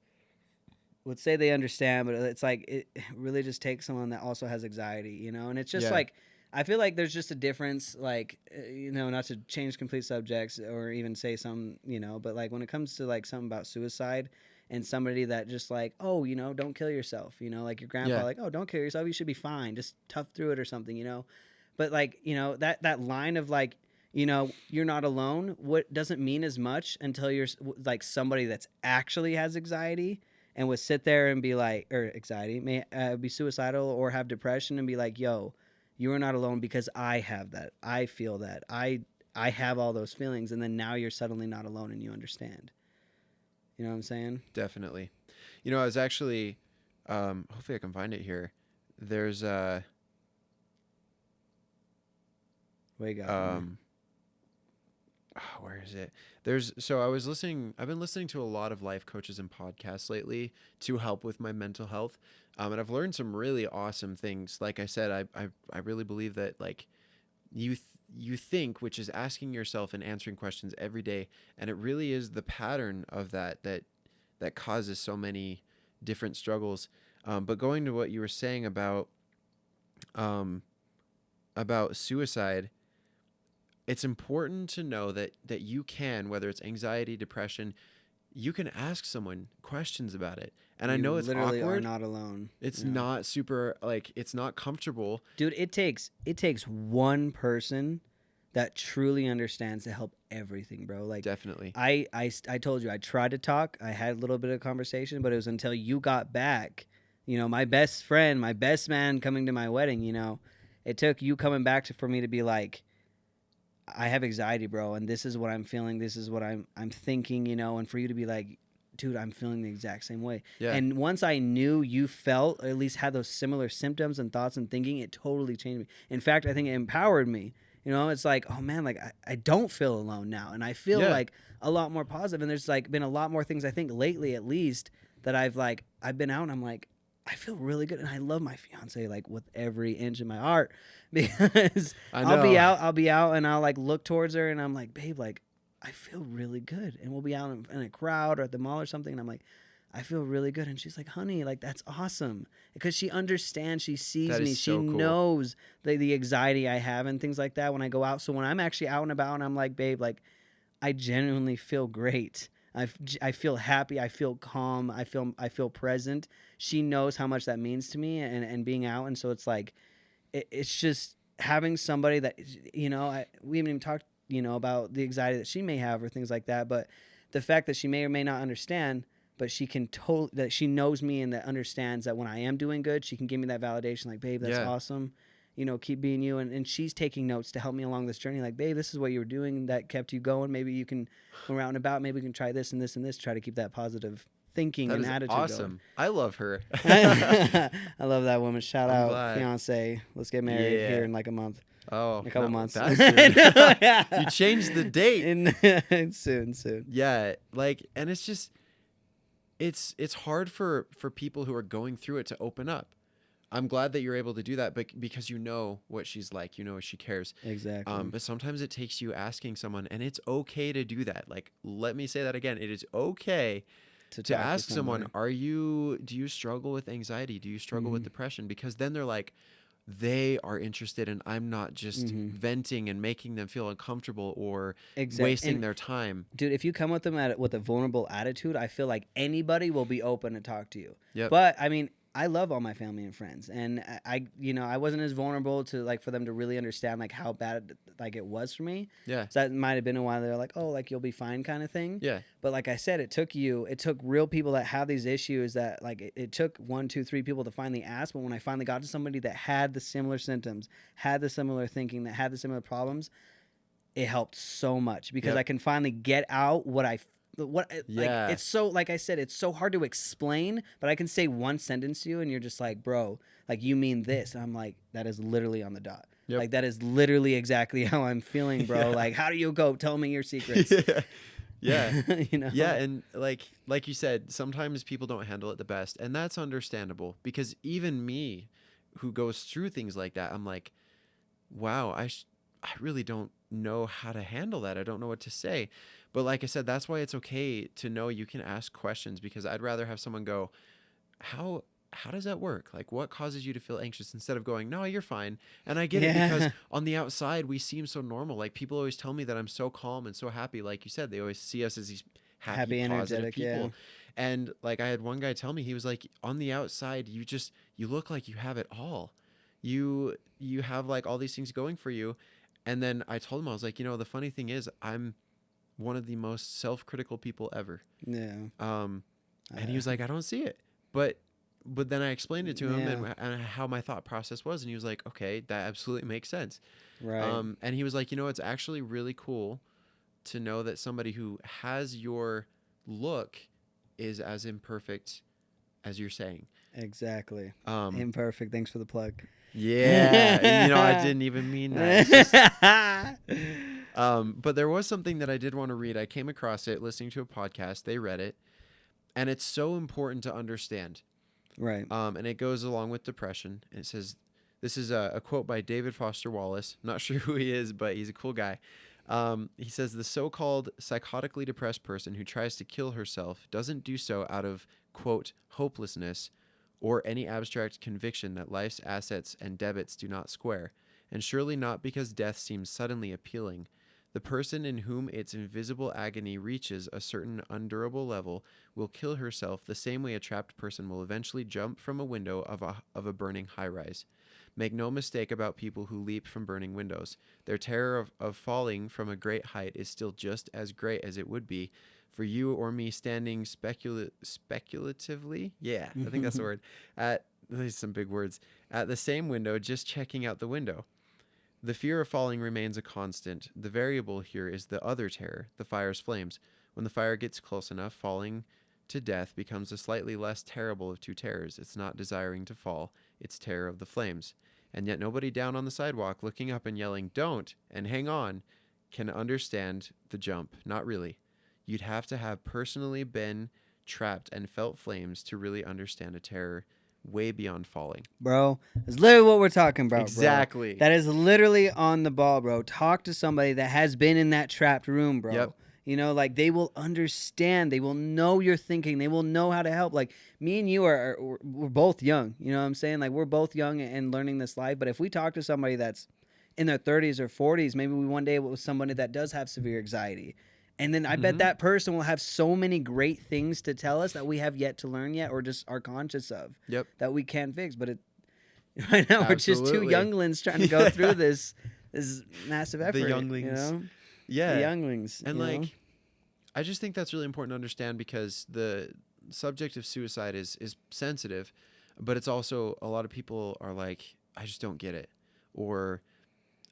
would say they understand, but it's like, it really just takes someone that also has anxiety, you know? And it's just Yeah. like, I feel like there's just a difference, like, you know, not to change complete subjects or even say some, you know, but like when it comes to like something about suicide and somebody that just like, oh, you know, don't kill yourself, you know, like your grandpa, Yeah. like, oh, don't kill yourself, you should be fine, just tough through it or something, you know. But like, you know, that line of like, you know, you're not alone, what doesn't mean as much until you're like somebody that's actually has anxiety and would sit there and be like, or anxiety, may be suicidal or have depression and be like, yo, you are not alone because I have that. I feel that. I have all those feelings, and then now you're suddenly not alone and you understand. You know what I'm saying? Definitely. You know, I was actually, hopefully I can find it here. There's What you got for me? where is it? I've been listening to a lot of life coaches and podcasts lately to help with my mental health. And I've learned some really awesome things. Like I said, I really believe that like you think, which is asking yourself and answering questions every day, and it really is the pattern of that causes so many different struggles. But going to what you were saying um, about suicide, it's important to know that you can, whether it's anxiety, depression, you can ask someone questions about it. And I You know it's literally are awkward. not alone. It's you know? not super like it's not comfortable. Dude, it takes one person that truly understands to help everything, bro. Like Definitely. I told you I tried to talk. I had a little bit of conversation, but it was until you got back. You know, my best friend, my best man coming to my wedding, you know, it took you coming back for me to be like, I have anxiety, bro, and this is what I'm feeling. This is what I'm thinking, you know, and for you to be like, dude, I'm feeling the exact same way. Yeah. And once I knew you felt, or at least had those similar symptoms and thoughts and thinking, it totally changed me. In fact, I think it empowered me. You know, it's like, oh man, like I don't feel alone now, and I feel Yeah. like a lot more positive. And there's like been a lot more things I think lately, at least, that I've been out and I'm like, I feel really good, and I love my fiance like with every inch of my heart because I I'll know. be out, and I'll like look towards her, and I'm like, babe, like I feel really good, and we'll be out in a crowd or at the mall or something, and I'm like, I feel really good, and she's like, honey, like that's awesome because she understands, she sees That is me, she so cool. knows the anxiety I have and things like that when I go out. So when I'm actually out and about, and I'm like, babe, like I genuinely feel great. I feel happy. I feel calm. I feel present. She knows how much that means to me, and being out. And so it's like, it's just having somebody that, you know, we haven't even talked, you know, about the anxiety that she may have or things like that. But the fact that she may or may not understand, but she can that she knows me and that understands that when I am doing good, she can give me that validation. Like, babe, that's Yeah. awesome. You know, keep being you. And she's taking notes to help me along this journey. Like, babe, this is what you were doing that kept you going. Maybe you can go around and about. Maybe we can try this and this and this. Try to keep that positive thinking That and is attitude awesome. I love her. going. I love that woman. Shout I'm out, glad. fiance. Let's get married Yeah. here in like a month. Oh, A couple not months. that I soon. know. You changed the date. Soon. Yeah, like, and it's just it's hard for people who are going through it to open up. I'm glad that you're able to do that, but because you know what she's like, you know she cares. Exactly. But sometimes it takes you asking someone, and it's okay to do that. Like, let me say that again. It is okay to talk to ask someone, somebody. do you struggle with anxiety? Do you struggle with depression? Because then they're like, they are interested and I'm not just Mm-hmm. venting and making them feel uncomfortable or Exactly. wasting their time. Dude, if you come with them with a vulnerable attitude, I feel like anybody will be open to talk to you. Yep. But I mean, I love all my family and friends, and I wasn't as vulnerable to like for them to really understand like how bad like it was for me. Yeah. So that might have been a while they're like, oh, like you'll be fine kind of thing. Yeah. But like I said, it took real people that have these issues that like it took 1, 2, 3 people to finally ask. But when I finally got to somebody that had the similar symptoms, had the similar thinking, that had the similar problems, it helped so much because Yep. I can finally get out like Yeah. it's so like I said, it's so hard to explain, but I can say one sentence to you and you're just like, bro, like you mean this. And I'm like, that is literally on the dot. Yep. Like that is literally exactly how I'm feeling, bro. Yeah. Like, how do you go? Tell me your secrets. Yeah. You know? Yeah, and like you said, sometimes people don't handle it the best, and that's understandable because even me who goes through things like that, I'm like, wow, I really don't know how to handle that. I don't know what to say. But like I said, that's why it's okay to know you can ask questions because I'd rather have someone go, how does that work? Like what causes you to feel anxious instead of going, no, you're fine. And I get it Yeah. because on the outside we seem so normal. Like people always tell me that I'm so calm and so happy. Like you said, they always see us as these happy positive energetic, people. yeah. And like I had one guy tell me, he was like, on the outside, you look like you have it all. You have like all these things going for you. And then I told him, I was like, the funny thing is I'm one of the most self-critical people ever. Yeah. And he was like, I don't see it. But then I explained it to him and how my thought process was. And he was like, okay, that absolutely makes sense. Right. And he was like, it's actually really cool to know that somebody who has your look is as imperfect as you're saying. Exactly. Um, Imperfect. Thanks for the plug. yeah. I didn't even mean that. It's just, but there was something that I did want to read. I came across it listening to a podcast. They read it. And it's so important to understand. Right. And it goes along with depression. And it says, this is a quote by David Foster Wallace. I'm not sure who he is, but he's a cool guy. He says, the so-called psychotically depressed person who tries to kill herself doesn't do so out of, quote, hopelessness or any abstract conviction that life's assets and debits do not square, and surely not because death seems suddenly appealing. The person in whom its invisible agony reaches a certain undurable level will kill herself the same way a trapped person will eventually jump from a window of a burning high-rise. Make no mistake about people who leap from burning windows. Their terror of falling from a great height is still just as great as it would be for you or me standing speculatively, yeah, I think that's the word, these some big words, at the same window, just checking out the window. The fear of falling remains a constant. The variable here is the other terror, the fire's flames. When the fire gets close enough, falling to death becomes a slightly less terrible of two terrors. It's not desiring to fall, it's terror of the flames. And yet nobody down on the sidewalk looking up and yelling, "Don't," and "Hang on," can understand the jump. Not really. You'd have to have personally been trapped and felt flames to really understand a terror way beyond falling. Bro, that's literally what we're talking about, Exactly. bro. That is literally on the ball, bro. Talk to somebody that has been in that trapped room, bro. Yep. Like they will understand. They will know you're thinking. They will know how to help. Like me and you we're both young. You know what I'm saying? Like we're both young and learning this life. But if we talk to somebody that's in their 30s or 40s, maybe we one day with somebody that does have severe anxiety. And then I bet that person will have so many great things to tell us that we have yet to learn yet or just are conscious of. Yep. That we can't fix. But right now we're just two Absolutely. younglings trying to go through this massive effort. The younglings. You know? Yeah. The younglings. And you like, know? I just think that's really important to understand because the subject of suicide is sensitive, but it's also a lot of people are like, I just don't get it. Or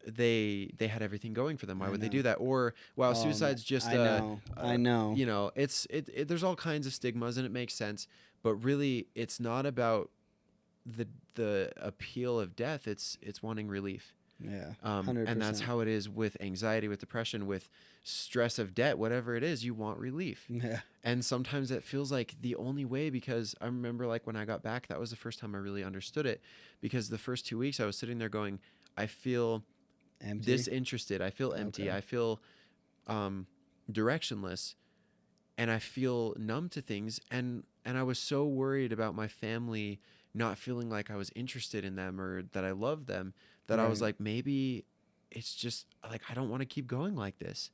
they had everything going for them. Why would they do that? Or wow, suicide's just I know. It's there's all kinds of stigmas and it makes sense, but really it's not about the appeal of death. It's wanting relief. Yeah. 100%. And that's how it is with anxiety, with depression, with stress of debt, whatever it is, you want relief. Yeah. And sometimes it feels like the only way, because I remember like when I got back, that was the first time I really understood it, because the first 2 weeks I was sitting there going, I feel Empty. disinterested. I feel empty. Okay. I feel directionless, and I feel numb to things. And I was so worried about my family not feeling like I was interested in them or that I loved them, that I was Right. like, maybe it's just like I don't want to keep going like this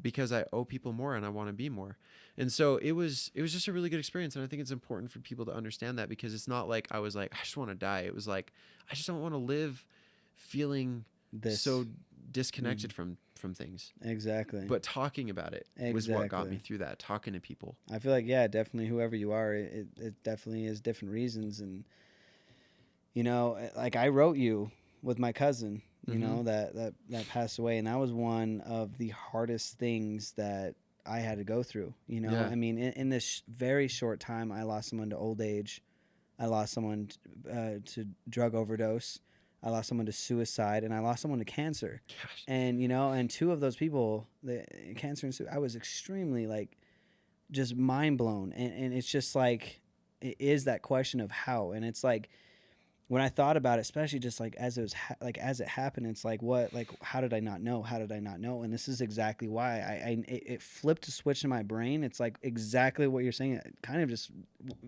because I owe people more and I want to be more. And so it was just a really good experience, and I think it's important for people to understand that, because it's not like I was like I just want to die. It was like I just don't want to live feeling This. so disconnected from things. Exactly. But talking about it was what got me Exactly. through that, talking to people. I feel like, yeah, definitely whoever you are, it definitely is different reasons. And, like I wrote you with my cousin, Mhm. that passed away. And that was one of the hardest things that I had to go through. Yeah. I mean, in this very short time, I lost someone to old age. I lost someone to drug overdose. I lost someone to suicide, and I lost someone to cancer. Gosh. And and two of those people, the cancer and I was extremely like just mind blown. And it's just like it is that question of how. And it's like when I thought about it, especially just like as it was as it happened, it's like what, like how did I not know? How did I not know? And this is exactly why it flipped a switch in my brain. It's like exactly what you're saying. It kind of just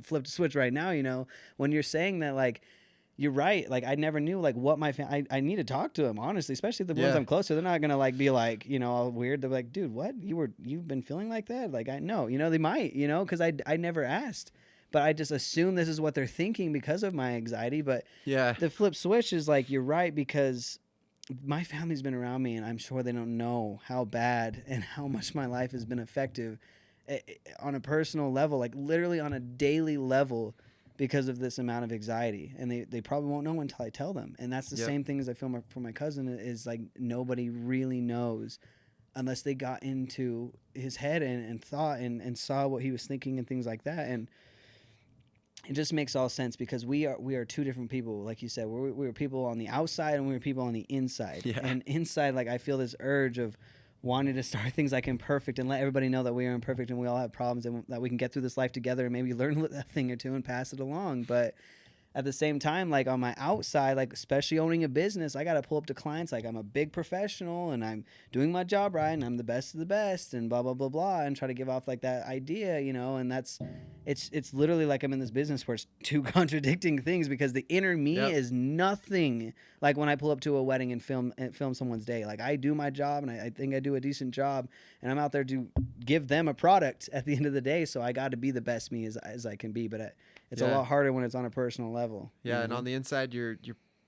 flipped a switch right now. When you're saying that, like you're right. Like I never knew like what I need to talk to him, honestly, especially the ones Yeah. I'm close to. They're not gonna like be like all weird. They're like, dude, what you've been feeling like that? Like I know, they might, because I never asked, but I just assume this is what they're thinking because of my anxiety. But Yeah. the flip switch is like you're right, because my family's been around me, and I'm sure they don't know how bad and how much my life has been effective on a personal level, like literally on a daily level, because of this amount of anxiety. And they probably won't know until I tell them. And that's the Yep. same thing as I feel for my cousin, is like nobody really knows unless they got into his head and thought and saw what he was thinking and things like that. And it just makes all sense, because we are two different people. Like you said, we're people on the outside and we're people on the inside. Yeah. And inside, like I feel this urge of wanting to start things like imperfect and let everybody know that we are imperfect and we all have problems, and that we can get through this life together and maybe learn a thing or two and pass it along. But at the same time, like on my outside, like especially owning a business, I got to pull up to clients like I'm a big professional and I'm doing my job right and I'm the best of the best and blah blah blah blah, and try to give off like that idea, and that's it's literally like I'm in this business where it's two contradicting things, because the inner me Yep. is nothing like when I pull up to a wedding and film someone's day. Like I do my job, and I think I do a decent job, and I'm out there to give them a product at the end of the day. So I got to be the best me as I can be. But it's a Yeah. lot harder when it's on a personal level. Yeah. And on the inside, you're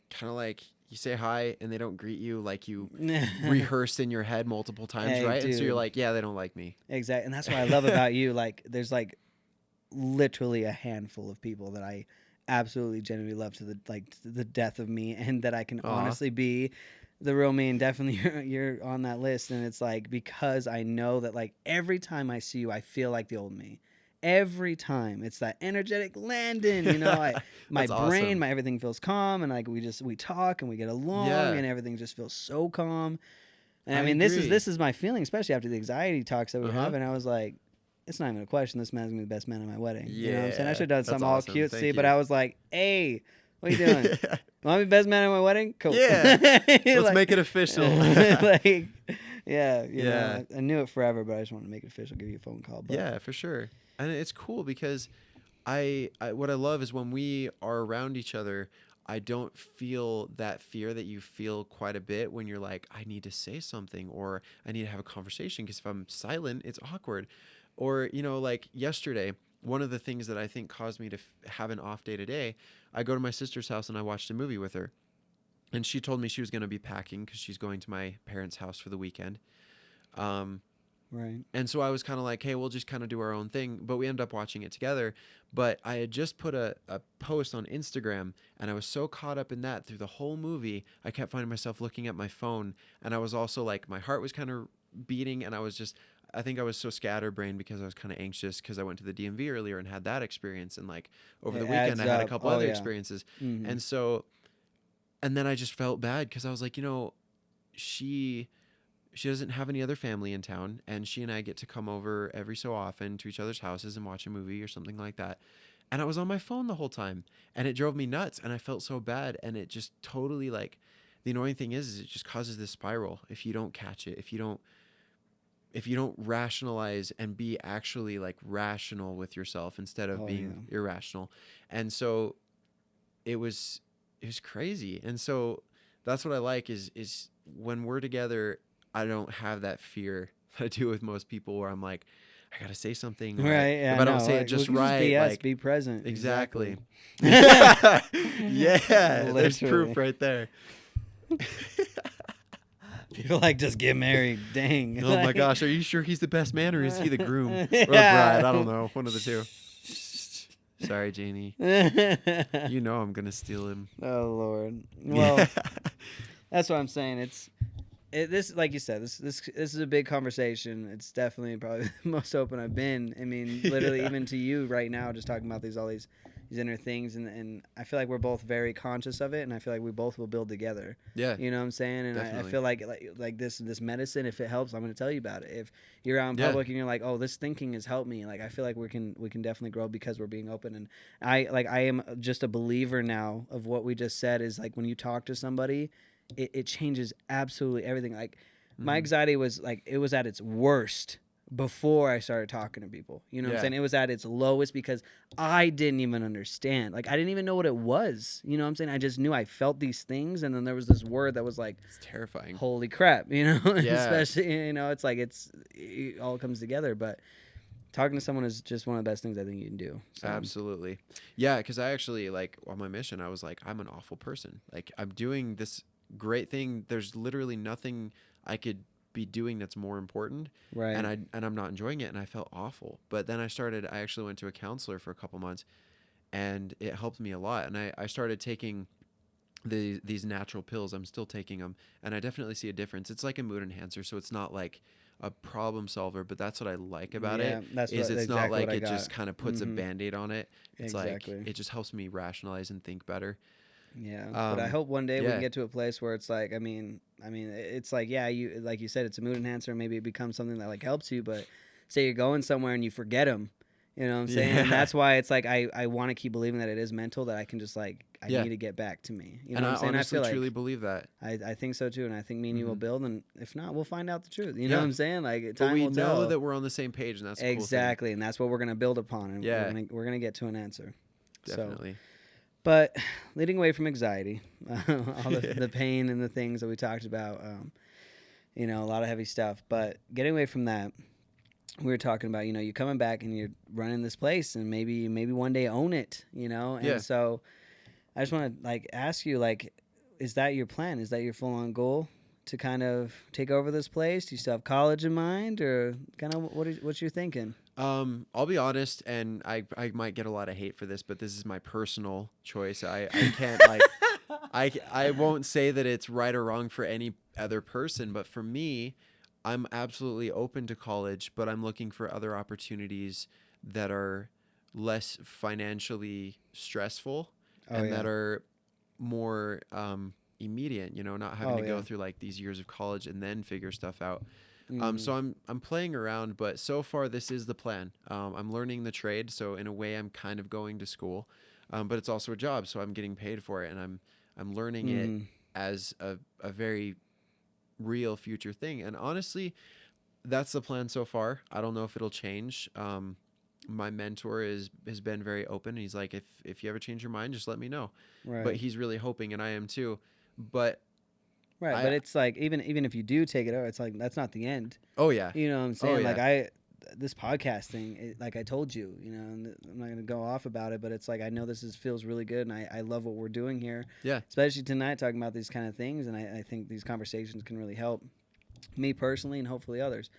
kind of like, you say hi and they don't greet you like you the rehearsed in your head multiple times, Hey, right? And so you're dude. like, yeah, they don't like me. Exactly. And that's what I love about you. Like there's like literally a handful of people that I absolutely genuinely love to the death of me, and that I can Aw. honestly be the real me. And definitely you're on that list. And it's like, because I know that like every time I see you, I feel like the old me. Every time it's that energetic Landon, my That's brain, awesome. my everything feels calm, and like we talk and we get along, Yeah. and everything just feels so calm. And I I mean, agree. this is my feeling, especially after the anxiety talks that we Uh-huh. have. And I was like, it's not even a question. This man's gonna be the best man at my wedding. You know what I'm saying? I Yeah, should have done that's something all awesome. Thank cutesy, but you. I was like, hey, what are you doing? Want to be best man at my wedding? Cool. Yeah. Let's Like- make it official. like, yeah, Yeah. I knew it forever, but I just wanted to make it official. Give you a phone call. But Yeah, for sure. And it's cool because I what I love is when we are around each other, I don't feel that fear that you feel quite a bit when you're like, I need to say something or I need to have a conversation, because if I'm silent, it's awkward. Or, like yesterday, one of the things that I think caused me to have an off day today, I go to my sister's house and I watched a movie with her. And she told me she was going to be packing because she's going to my parents' house for the weekend. right. And so I was kind of like, hey, we'll just kind of do our own thing. But we ended up watching it together. But I had just put a post on Instagram, and I was so caught up in that through the whole movie, I kept finding myself looking at my phone. And I was also like, my heart was kind of beating, and I think I was so scatterbrained because I was kind of anxious because I went to the DMV earlier and had that experience. And like over It the weekend, adds I had a up. couple Oh, other yeah. experiences. Mhm. And so, and then I just felt bad because I was like, she doesn't have any other family in town, and she and I get to come over every so often to each other's houses and watch a movie or something like that. And I was on my phone the whole time, and it drove me nuts, and I felt so bad. And it just totally, like, the annoying thing is it just causes this spiral if you don't catch it, if you don't rationalize and be actually like rational with yourself instead of Oh, being yeah. irrational. And so it was crazy. And so that's what I like is when we're together, I don't have that fear that I do with most people where I'm like, I gotta say something. Or Right. Yeah. if I don't No, say it like, just we can right, be us, like be present. exactly. Exactly. Yeah, there's proof Literally. right there. People like just get married. Dang. Oh my Like- gosh, are you sure he's the best man or is he the groom or the Yeah. bride? I don't know, one of the two. Sorry, Janie. Oh You know I'm gonna steal him. Lord. Well, that's what I'm saying. This, like you said, this is a big conversation. It's definitely probably the most open I've been. I mean, literally, Yeah. even to you right now, just talking about all these inner things, and I feel like we're both very conscious of it, and I feel like we both will build together. Yeah. You know what I'm saying? And I Definitely. feel like this medicine, if it helps, I'm going to tell you about it. If you're out in Yeah. public and you're like, oh, this thinking has helped me, like I feel like we can definitely grow because we're being open. And I am just a believer now of what we just said is like when you talk to somebody, it changes absolutely everything. Like my Mhm. anxiety was like it was at its worst before I started talking to people. You know what I'm Yeah. saying? It was at its lowest because I didn't even understand. Like I didn't even know what it was. You know what I'm saying? I just knew I felt these things, and then there was this word that was like, It's terrifying. holy crap, you know? Yeah. Especially, you know, it's like it all comes together. But talking to someone is just one of the best things I think you can do. So, Absolutely. Yeah, because I actually, like, on my mission, I was like, I'm an awful person. Like, I'm doing this great thing. There's literally nothing I could be doing that's more important. right. And I'm not enjoying it, and I felt awful. But then I actually went to a counselor for a couple months, and it helped me a lot. And I started taking these natural pills. I'm still taking them, and I definitely see a difference. It's like a mood enhancer, so it's not like a problem solver, but that's what I like about it. That's Is what, it's not exactly like what I it just got. kind of puts a Mhm. band-aid on it. It's Exactly. like it just helps me rationalize and think better. Yeah, but I hope one day we yeah. can get to a place where it's like, I mean, it's like, yeah, you like you said, it's a mood enhancer. Maybe it becomes something that like helps you. But say you're going somewhere and you forget them, you know what I'm saying? And Yeah. that's why it's like I want to keep believing that it is mental. That I can just like I Yeah. need to get back to me. You know And what I I'm saying? honestly I feel truly like believe that. I think so too, and I think me and you will Mhm. build. And if not, we'll find out the truth. You know Yeah. what I'm saying? Like But time we will know tell. that we're on the same page, and that's a cool thing. Exactly, and that's what we're gonna build upon, and Yeah. we're gonna get to an answer. So. Definitely. But leading away from anxiety, all the pain and the things that we talked about, you know, a lot of heavy stuff. But getting away from that, we were talking about, you know, you're coming back and you're running this place, and maybe one day own it, you know. And Yeah. so, I just want to like ask you, like, is that your plan? Is that your full on goal to kind of take over this place? Do you still have college in mind, or kind of what you're thinking? I'll be honest, and I might get a lot of hate for this, but this is my personal choice. I can't like I won't say that it's right or wrong for any other person, but for me, I'm absolutely open to college, but I'm looking for other opportunities that are less financially stressful Oh, and yeah. that are more immediate, you know, not having Oh, to go yeah. through like these years of college and then figure stuff out. Mhm. So I'm playing around, but so far this is the plan. I'm learning the trade, so in a way I'm kind of going to school, but it's also a job, so I'm getting paid for it, and I'm learning it Mhm. as a very real future thing. And honestly, that's the plan so far. I don't know if it'll change. My mentor has been very open. He's like, if you ever change your mind, just let me know. Right. But he's really hoping, and I am too. But Right, I- but it's like even if you do take it over, it's like that's not the end. oh yeah, You know what I'm saying? yeah. Like this podcast thing, like I told you, you know, and I'm not gonna go off about it, but it's like I know feels really good, and I love what we're doing here. Yeah. Especially tonight, talking about these kind of things, and I think these conversations can really help me personally and hopefully others.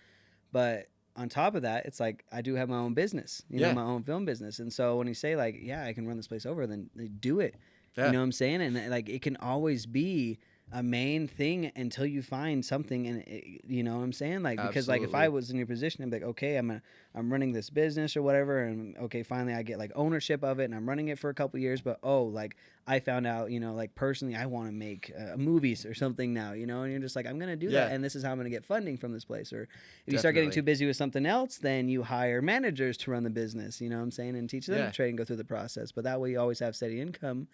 But on top of that, it's like I do have my own business, you Yeah. know, my own film business, and so when you say like, yeah, I can run this place over, then do it. Yeah. You know what I'm saying? And like it can always be a main thing until you find something, and you know what I'm saying? Like because like if I Absolutely. was in your position, I'd be like, okay, I'm running this business or whatever, and okay, finally I get like ownership of it, and I'm running it for a couple years, but like I found out, you know, like personally, I want to make movies or something now, you know, and you're just like, I'm gonna do that, Yeah. and this is how I'm gonna get funding from this place. Or if you start getting too Definitely. busy with something else, then you hire managers to run the business, you know what I'm saying, and teach them Yeah. to trade and go through the process. But that way, you always have steady income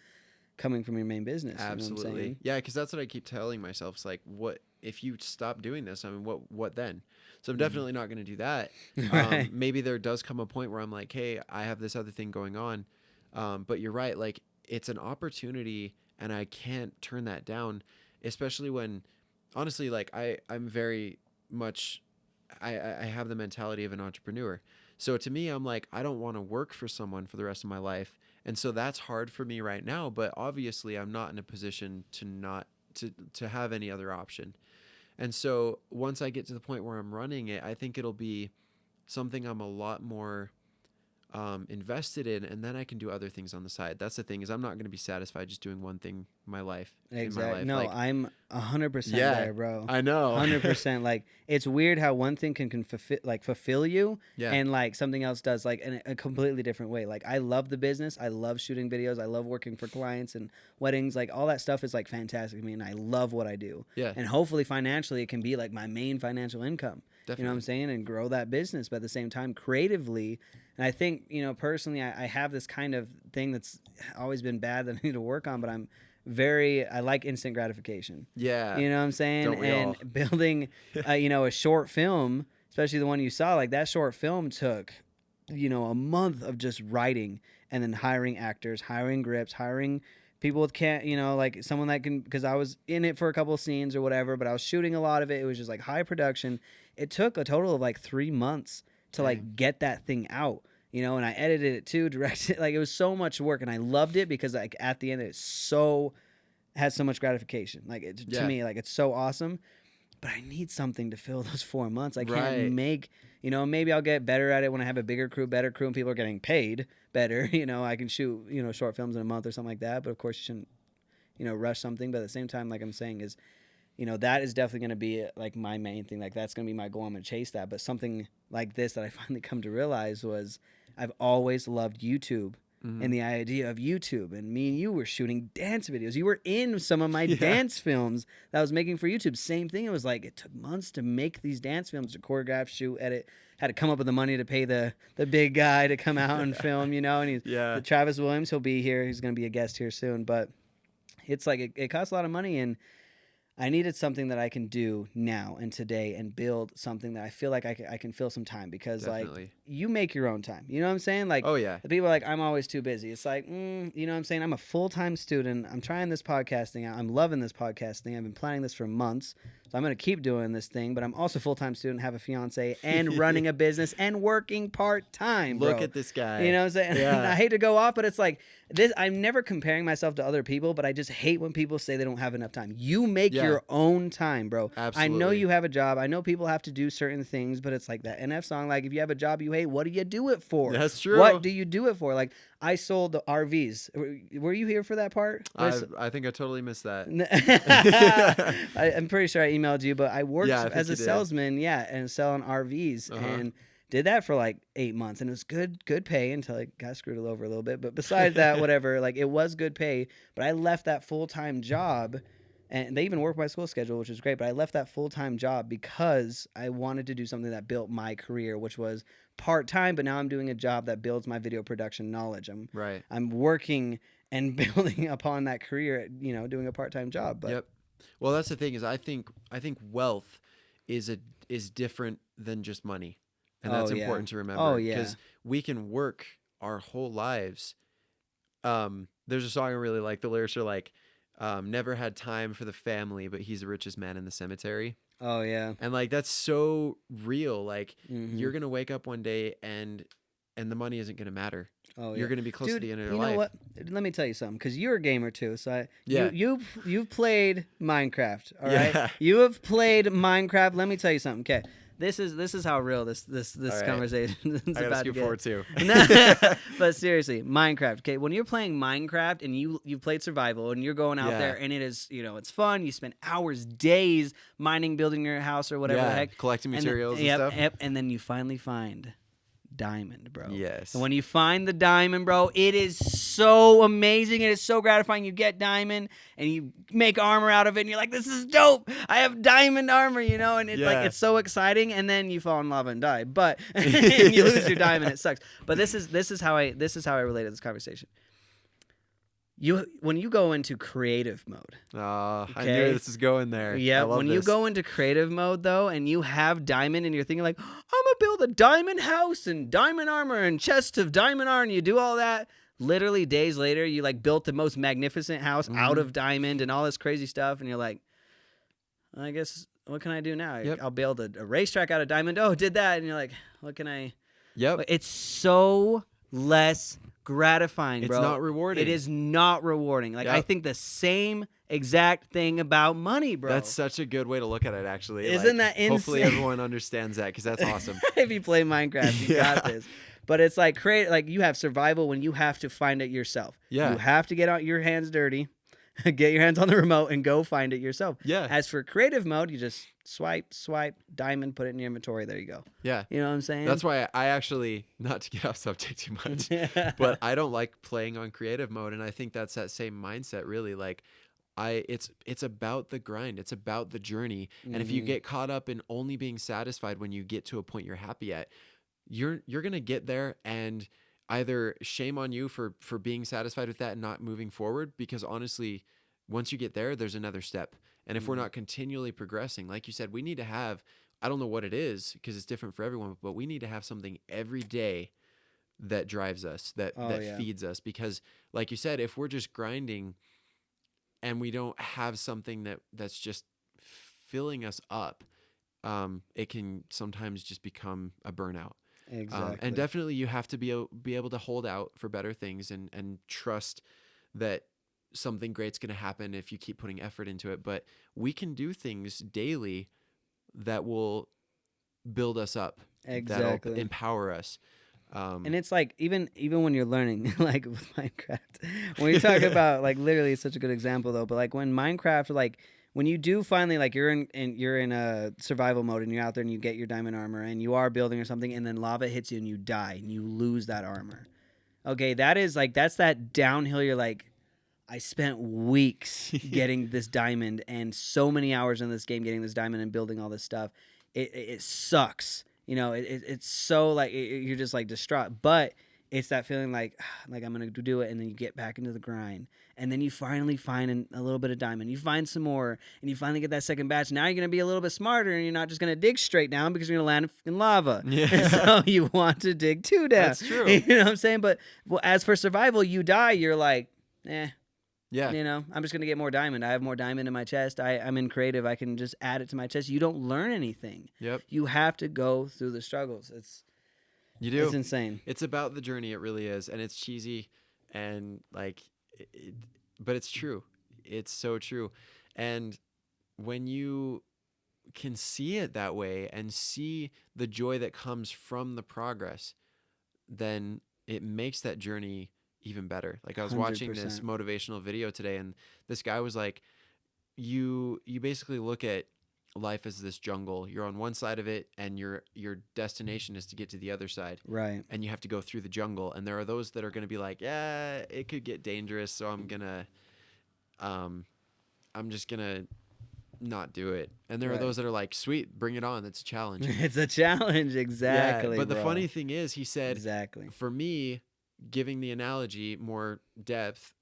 coming from your main business. You know what I'm Absolutely. saying? Yeah, because that's what I keep telling myself. It's like, what if you stop doing this? I mean, what then? So I'm Mhm. definitely not going to do that. Right. Maybe there does come a point where I'm like, hey, I have this other thing going on. But you're right. Like, it's an opportunity, and I can't turn that down, especially when, honestly, like I'm very much, I have the mentality of an entrepreneur. So to me, I'm like, I don't want to work for someone for the rest of my life. And so that's hard for me right now, but obviously I'm not in a position to not to have any other option. And so once I get to the point where I'm running it, I think it'll be something I'm a lot more invested in, and then I can do other things on the side. That's the thing, is I'm not going to be satisfied just doing one thing in my life. Exactly. No, Like, I'm 100% yeah, there, bro. I know. 100%. Like, it's weird how one thing can fulfill you, Yeah. and like something else does, like in a completely different way. Like, I love the business. I love shooting videos. I love working for clients and weddings. Like, all that stuff is like fantastic to me, and I love what I do. Yeah. And hopefully financially it can be like my main financial income. Definitely. You know what I'm saying? And grow that business, but at the same time, creatively. And I think, personally, I have this kind of thing that's always been bad that I need to work on, but I like instant gratification. Yeah. You know what I'm saying? Don't we And all? building, a short film, especially the one you saw, like that short film took, a month of just writing and then hiring actors, hiring grips, hiring people with like someone that can, because I was in it for a couple of scenes or whatever, but I was shooting a lot of it. It was just like high production. It took a total of like 3 months to like get that thing out, and I edited it too, directed it. Like, it was so much work, and I loved it because like at the end it had so much gratification. Like, to me, like, it's so awesome. But I need something to fill those 4 months. I can't make, maybe I'll get better at it when I have a better crew, and people are getting paid better. I can shoot, short films in a month or something like that. But of course you shouldn't, rush something. But at the same time, like I'm saying, is, that is definitely going to be like my main thing. Like, that's going to be my goal. I'm going to chase that. But something like this that I finally come to realize was I've always loved YouTube. Mm-hmm. And the idea of YouTube, and me and you were shooting dance videos. You were in some of my dance films that I was making for YouTube. Same thing. It was like, it took months to make these dance films, to choreograph, shoot, edit. Had to come up with the money to pay the big guy to come out and film, and he's the Travis Williams. He'll be here. He's going to be a guest here soon. But it's like, it costs a lot of money, and I needed something that I can do now and today and build something that I feel like I can fill some time, because Definitely. like, you make your own time. You know what I'm saying? Like, oh yeah, the people are like, I'm always too busy. It's like, you know what I'm saying? I'm a full-time student. I'm trying this podcasting out. I'm loving this podcasting. I've been planning this for months. So I'm going to keep doing this thing, but I'm also a full-time student, have a fiance, and running a business and working part-time, bro. Look at this guy. You know what I'm saying? Yeah. I hate to go off, but it's like this. I'm never comparing myself to other people, but I just hate when people say they don't have enough time. You make your own time, bro. Absolutely. I know you have a job. I know people have to do certain things, but it's like that NF song. Like, if you have a job you hate, what do you do it for? That's true. What do you do it for? Like, I sold the RVs. Were you here for that part? I think I totally missed that. I'm pretty sure I emailed you, but I worked as a you did. salesman, and selling RVs, and did that for like 8 months, and it was good pay until I got screwed over a little bit. But besides that, whatever, like, it was good pay. But I left that full-time job, and they even worked my school schedule, which was great. But I left that full-time job because I wanted to do something that built my career, which was part-time. But now I'm doing a job that builds my video production knowledge. I'm working and building upon that career, doing a part-time job. But Yep. Well, that's the thing, is I think wealth is different than just money. And that's important to remember. Oh, yeah. Because we can work our whole lives. There's a song I really like. The lyrics are like, never had time for the family, but he's the richest man in the cemetery. Oh, yeah. And like, that's so real. Like, Mhm. you're going to wake up one day and the money isn't going to matter. Oh, yeah. You're going to be close to the end of your you life. know what? Let me tell you something, because you're a gamer too. So Yeah. you've played Minecraft, all right? Yeah. You have played Minecraft. Let me tell you something. Okay, this is how real this right. conversation is I got to about to skip get. forward too. But seriously, Minecraft. Okay, when you're playing Minecraft and you've played survival and you're going out there and it is, it's fun. You spend hours, days mining, building your house or whatever the heck, collecting materials and yep, stuff. Yep, and then you finally find diamond, bro. Yes. And when you find the diamond, bro, it is so amazing. It is so gratifying. You get diamond and you make armor out of it, and you're like, this is dope. I have diamond armor, and it's like, it's so exciting. And then you fall in lava and die, but and you lose your diamond. It sucks. But this is how I related this conversation. When you go into creative mode. I knew this is going there. Yeah, when you go into creative mode, though, and you have diamond and you're thinking like, I'm going to build a diamond house and diamond armor and chest of diamond iron, you do all that, literally days later, you like built the most magnificent house out Mhm. of diamond and all this crazy stuff, and you're like, I guess what can I do now? Yep. I'll build a racetrack out of diamond. Oh, did that, and you're like, what can I? Yep. It's so less gratifying, It's bro. not rewarding. It is not rewarding. Like I Yep. think the same exact thing about money, bro. That's such a good way to look at it, actually. Isn't Like, that hopefully insane? everyone understands that, because that's awesome. If you play Minecraft, you got Yeah. this. But it's like like you have survival when you have to find it yourself. Yeah. You have to get out your hands dirty, get your hands on the remote, and go find it yourself. Yeah. As for creative mode, you just swipe, diamond, put it in your inventory. There you go. Yeah. You know what I'm saying? That's why I actually, not to get off subject too much, but I don't like playing on creative mode, and I think that's that same mindset, really. Like, it's about the grind, it's about the journey, and if you Mhm. get caught up in only being satisfied when you get to a point you're happy at, you're gonna get there, and either shame on you for being satisfied with that and not moving forward, because honestly, once you get there, there's another step, and if we're Mhm. not continually progressing, like you said, we need to have. I don't know what it is, because it's different for everyone, but we need to have something every day that drives us, that Oh, that yeah. feeds us, because like you said, if we're just grinding and we don't have something that's just filling us up, it can sometimes just become a burnout. Exactly. And definitely you have to be able to hold out for better things, and trust that something great's going to happen if you keep putting effort into it. But we can do things daily that will build us up, that'll Exactly. empower us. And it's like even when you're learning, like with Minecraft, when you talk about like literally it's such a good example though, but like when Minecraft, like when you do finally like you're in a survival mode and you're out there and you get your diamond armor and you are building or something and then lava hits you and you die and you lose that armor. Okay, that is like that's that downhill. You're like, I spent weeks getting this diamond and so many hours in this game getting this diamond and building all this stuff. It sucks. You know, it's so like you're just like distraught. But it's that feeling like I'm gonna do it, and then you get back into the grind, and then you finally find a little bit of diamond. You find some more, and you finally get that second batch. Now you're gonna be a little bit smarter, and you're not just gonna dig straight down because you're gonna land in lava. Yeah. So you want to dig two down. That's true. You know what I'm saying? But as for survival, you die. You're like, Yeah. you know, I'm just gonna get more diamond. I have more diamond in my chest. I'm in creative. I can just add it to my chest. You don't learn anything. Yep. You have to go through the struggles. You do. It's insane. It's about the journey. It really is, and it's cheesy, and like, but it's true. It's so true, and when you can see it that way and see the joy that comes from the progress, then it makes that journey even better. Like, I was watching this 100%. motivational video today, and this guy was like, you basically look at life as this jungle. You're on one side of it, and your destination is to get to the other side, Right. and you have to go through the jungle. And there are those that are going to be like, yeah, it could get dangerous, so I'm just gonna not do it. And there are Right. those that are like, sweet, bring it on, it's a challenge. It's a challenge. Exactly. Yeah, but the bro. funny thing is, he said, Exactly. for me, giving the analogy more depth,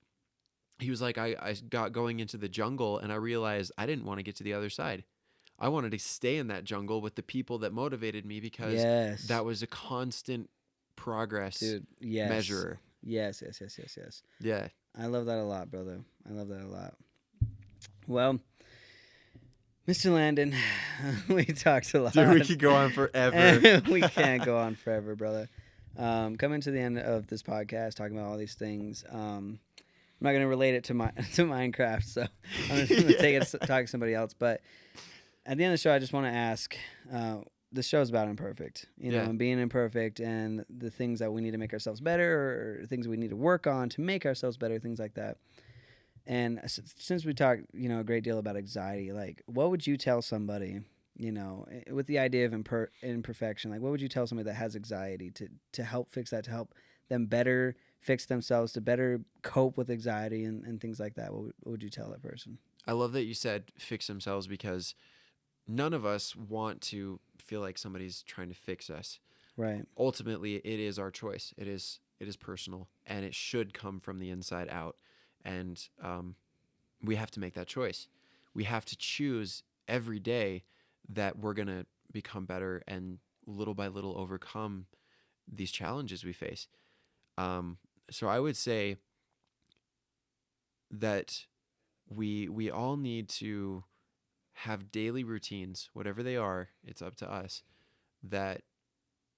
he was like, I got going into the jungle, and I realized I didn't want to get to the other side. I wanted to stay in that jungle with the people that motivated me, because Yes. that was a constant progress Dude. Yes. measurer. Yes. Yeah. I love that a lot, brother. I love that a lot. Well, Mr. Landon, we talked a lot. Dude, we could go on forever. We can't go on forever, brother. Coming to the end of this podcast, talking about all these things. I'm not gonna relate it to Minecraft, so I'm just gonna take it to talk to somebody else. But at the end of the show, I just want to ask. The show's about imperfect, you know, Yeah. and being imperfect, and the things that we need to make ourselves better, or things we need to work on to make ourselves better, things like that. And since we talked, you know, a great deal about anxiety, like, what would you tell somebody, you know, with the idea of imperfection? Like, what would you tell somebody that has anxiety to help fix that, to help them better fix themselves, to better cope with anxiety and things like that? What would you tell that person? I love that you said fix themselves, because none of us want to feel like somebody's trying to fix us. Right. Ultimately, it is our choice. It is personal, and it should come from the inside out. And we have to make that choice. We have to choose every day that we're going to become better and little by little overcome these challenges we face. So I would say that we all need to have daily routines, whatever they are, it's up to us, that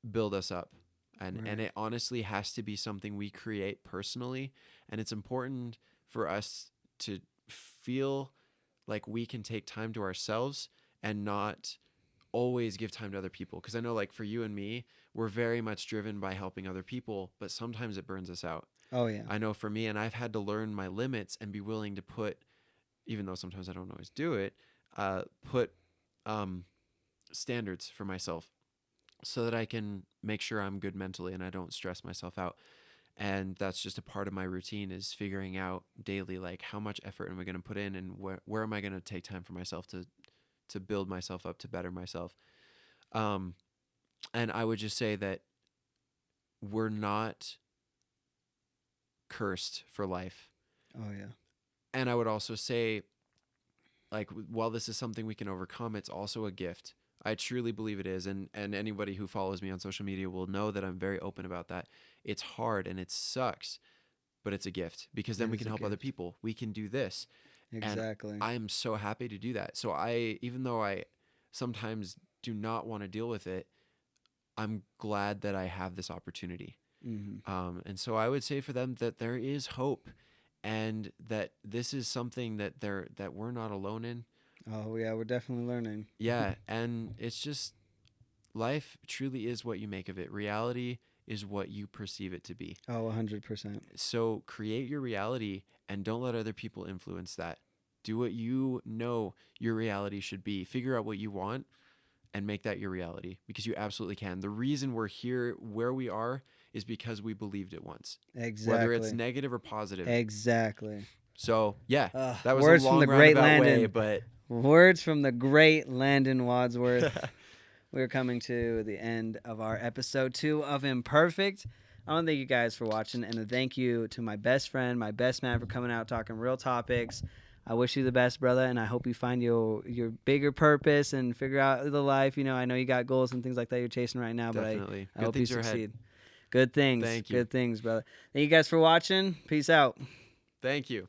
build us up. And Right. it honestly has to be something we create personally, and it's important for us to feel like we can take time to ourselves and not always give time to other people, because I know, like, for you and me, we're very much driven by helping other people, but sometimes it burns us out. Oh yeah. I know for me, and I've had to learn my limits and be willing to put, even though sometimes I don't always do it, put standards for myself so that I can make sure I'm good mentally and I don't stress myself out. And that's just a part of my routine, is figuring out daily, like, how much effort am I going to put in, and where am I going to take time for myself to build myself up, to better myself. Um, and I would just say that we're not cursed for life. Oh yeah. And I would also say, like, while this is something we can overcome, it's also a gift. I truly believe it is. And anybody who follows me on social media will know that I'm very open about that. It's hard and it sucks, but it's a gift, because then It we is can a help other gift. people. We can do this. Exactly. And I'm so happy to do that. So even though I sometimes do not want to deal with it, I'm glad that I have this opportunity. And so I would say for them that there is hope, and that this is something that we're not alone in. Oh yeah, we're definitely learning. Yeah, and it's just, life truly is what you make of it. Reality is what you perceive it to be. Oh, 100%. So create your reality and don't let other people influence that. Do what you know your reality should be. Figure out what you want and make that your reality, because you absolutely can. The reason we're here where we are is because we believed it once, whether it's Exactly. negative or positive. Exactly. So, yeah, Uh, that was words a from long the great roundabout way, Landon. but Words from the great Landon Wadsworth. We're coming to the end of our episode 2 of Imperfect. I want to thank you guys for watching, and a thank you to my best friend, my best man, for coming out talking real topics. I wish you the best, brother, and I hope you find your bigger purpose and figure out the life. You know, I know you got goals and things like that you're chasing right now, definitely. but I Good hope you things are ahead. succeed. Good things. Thank you. Good things, brother. Thank you guys for watching. Peace out. Thank you.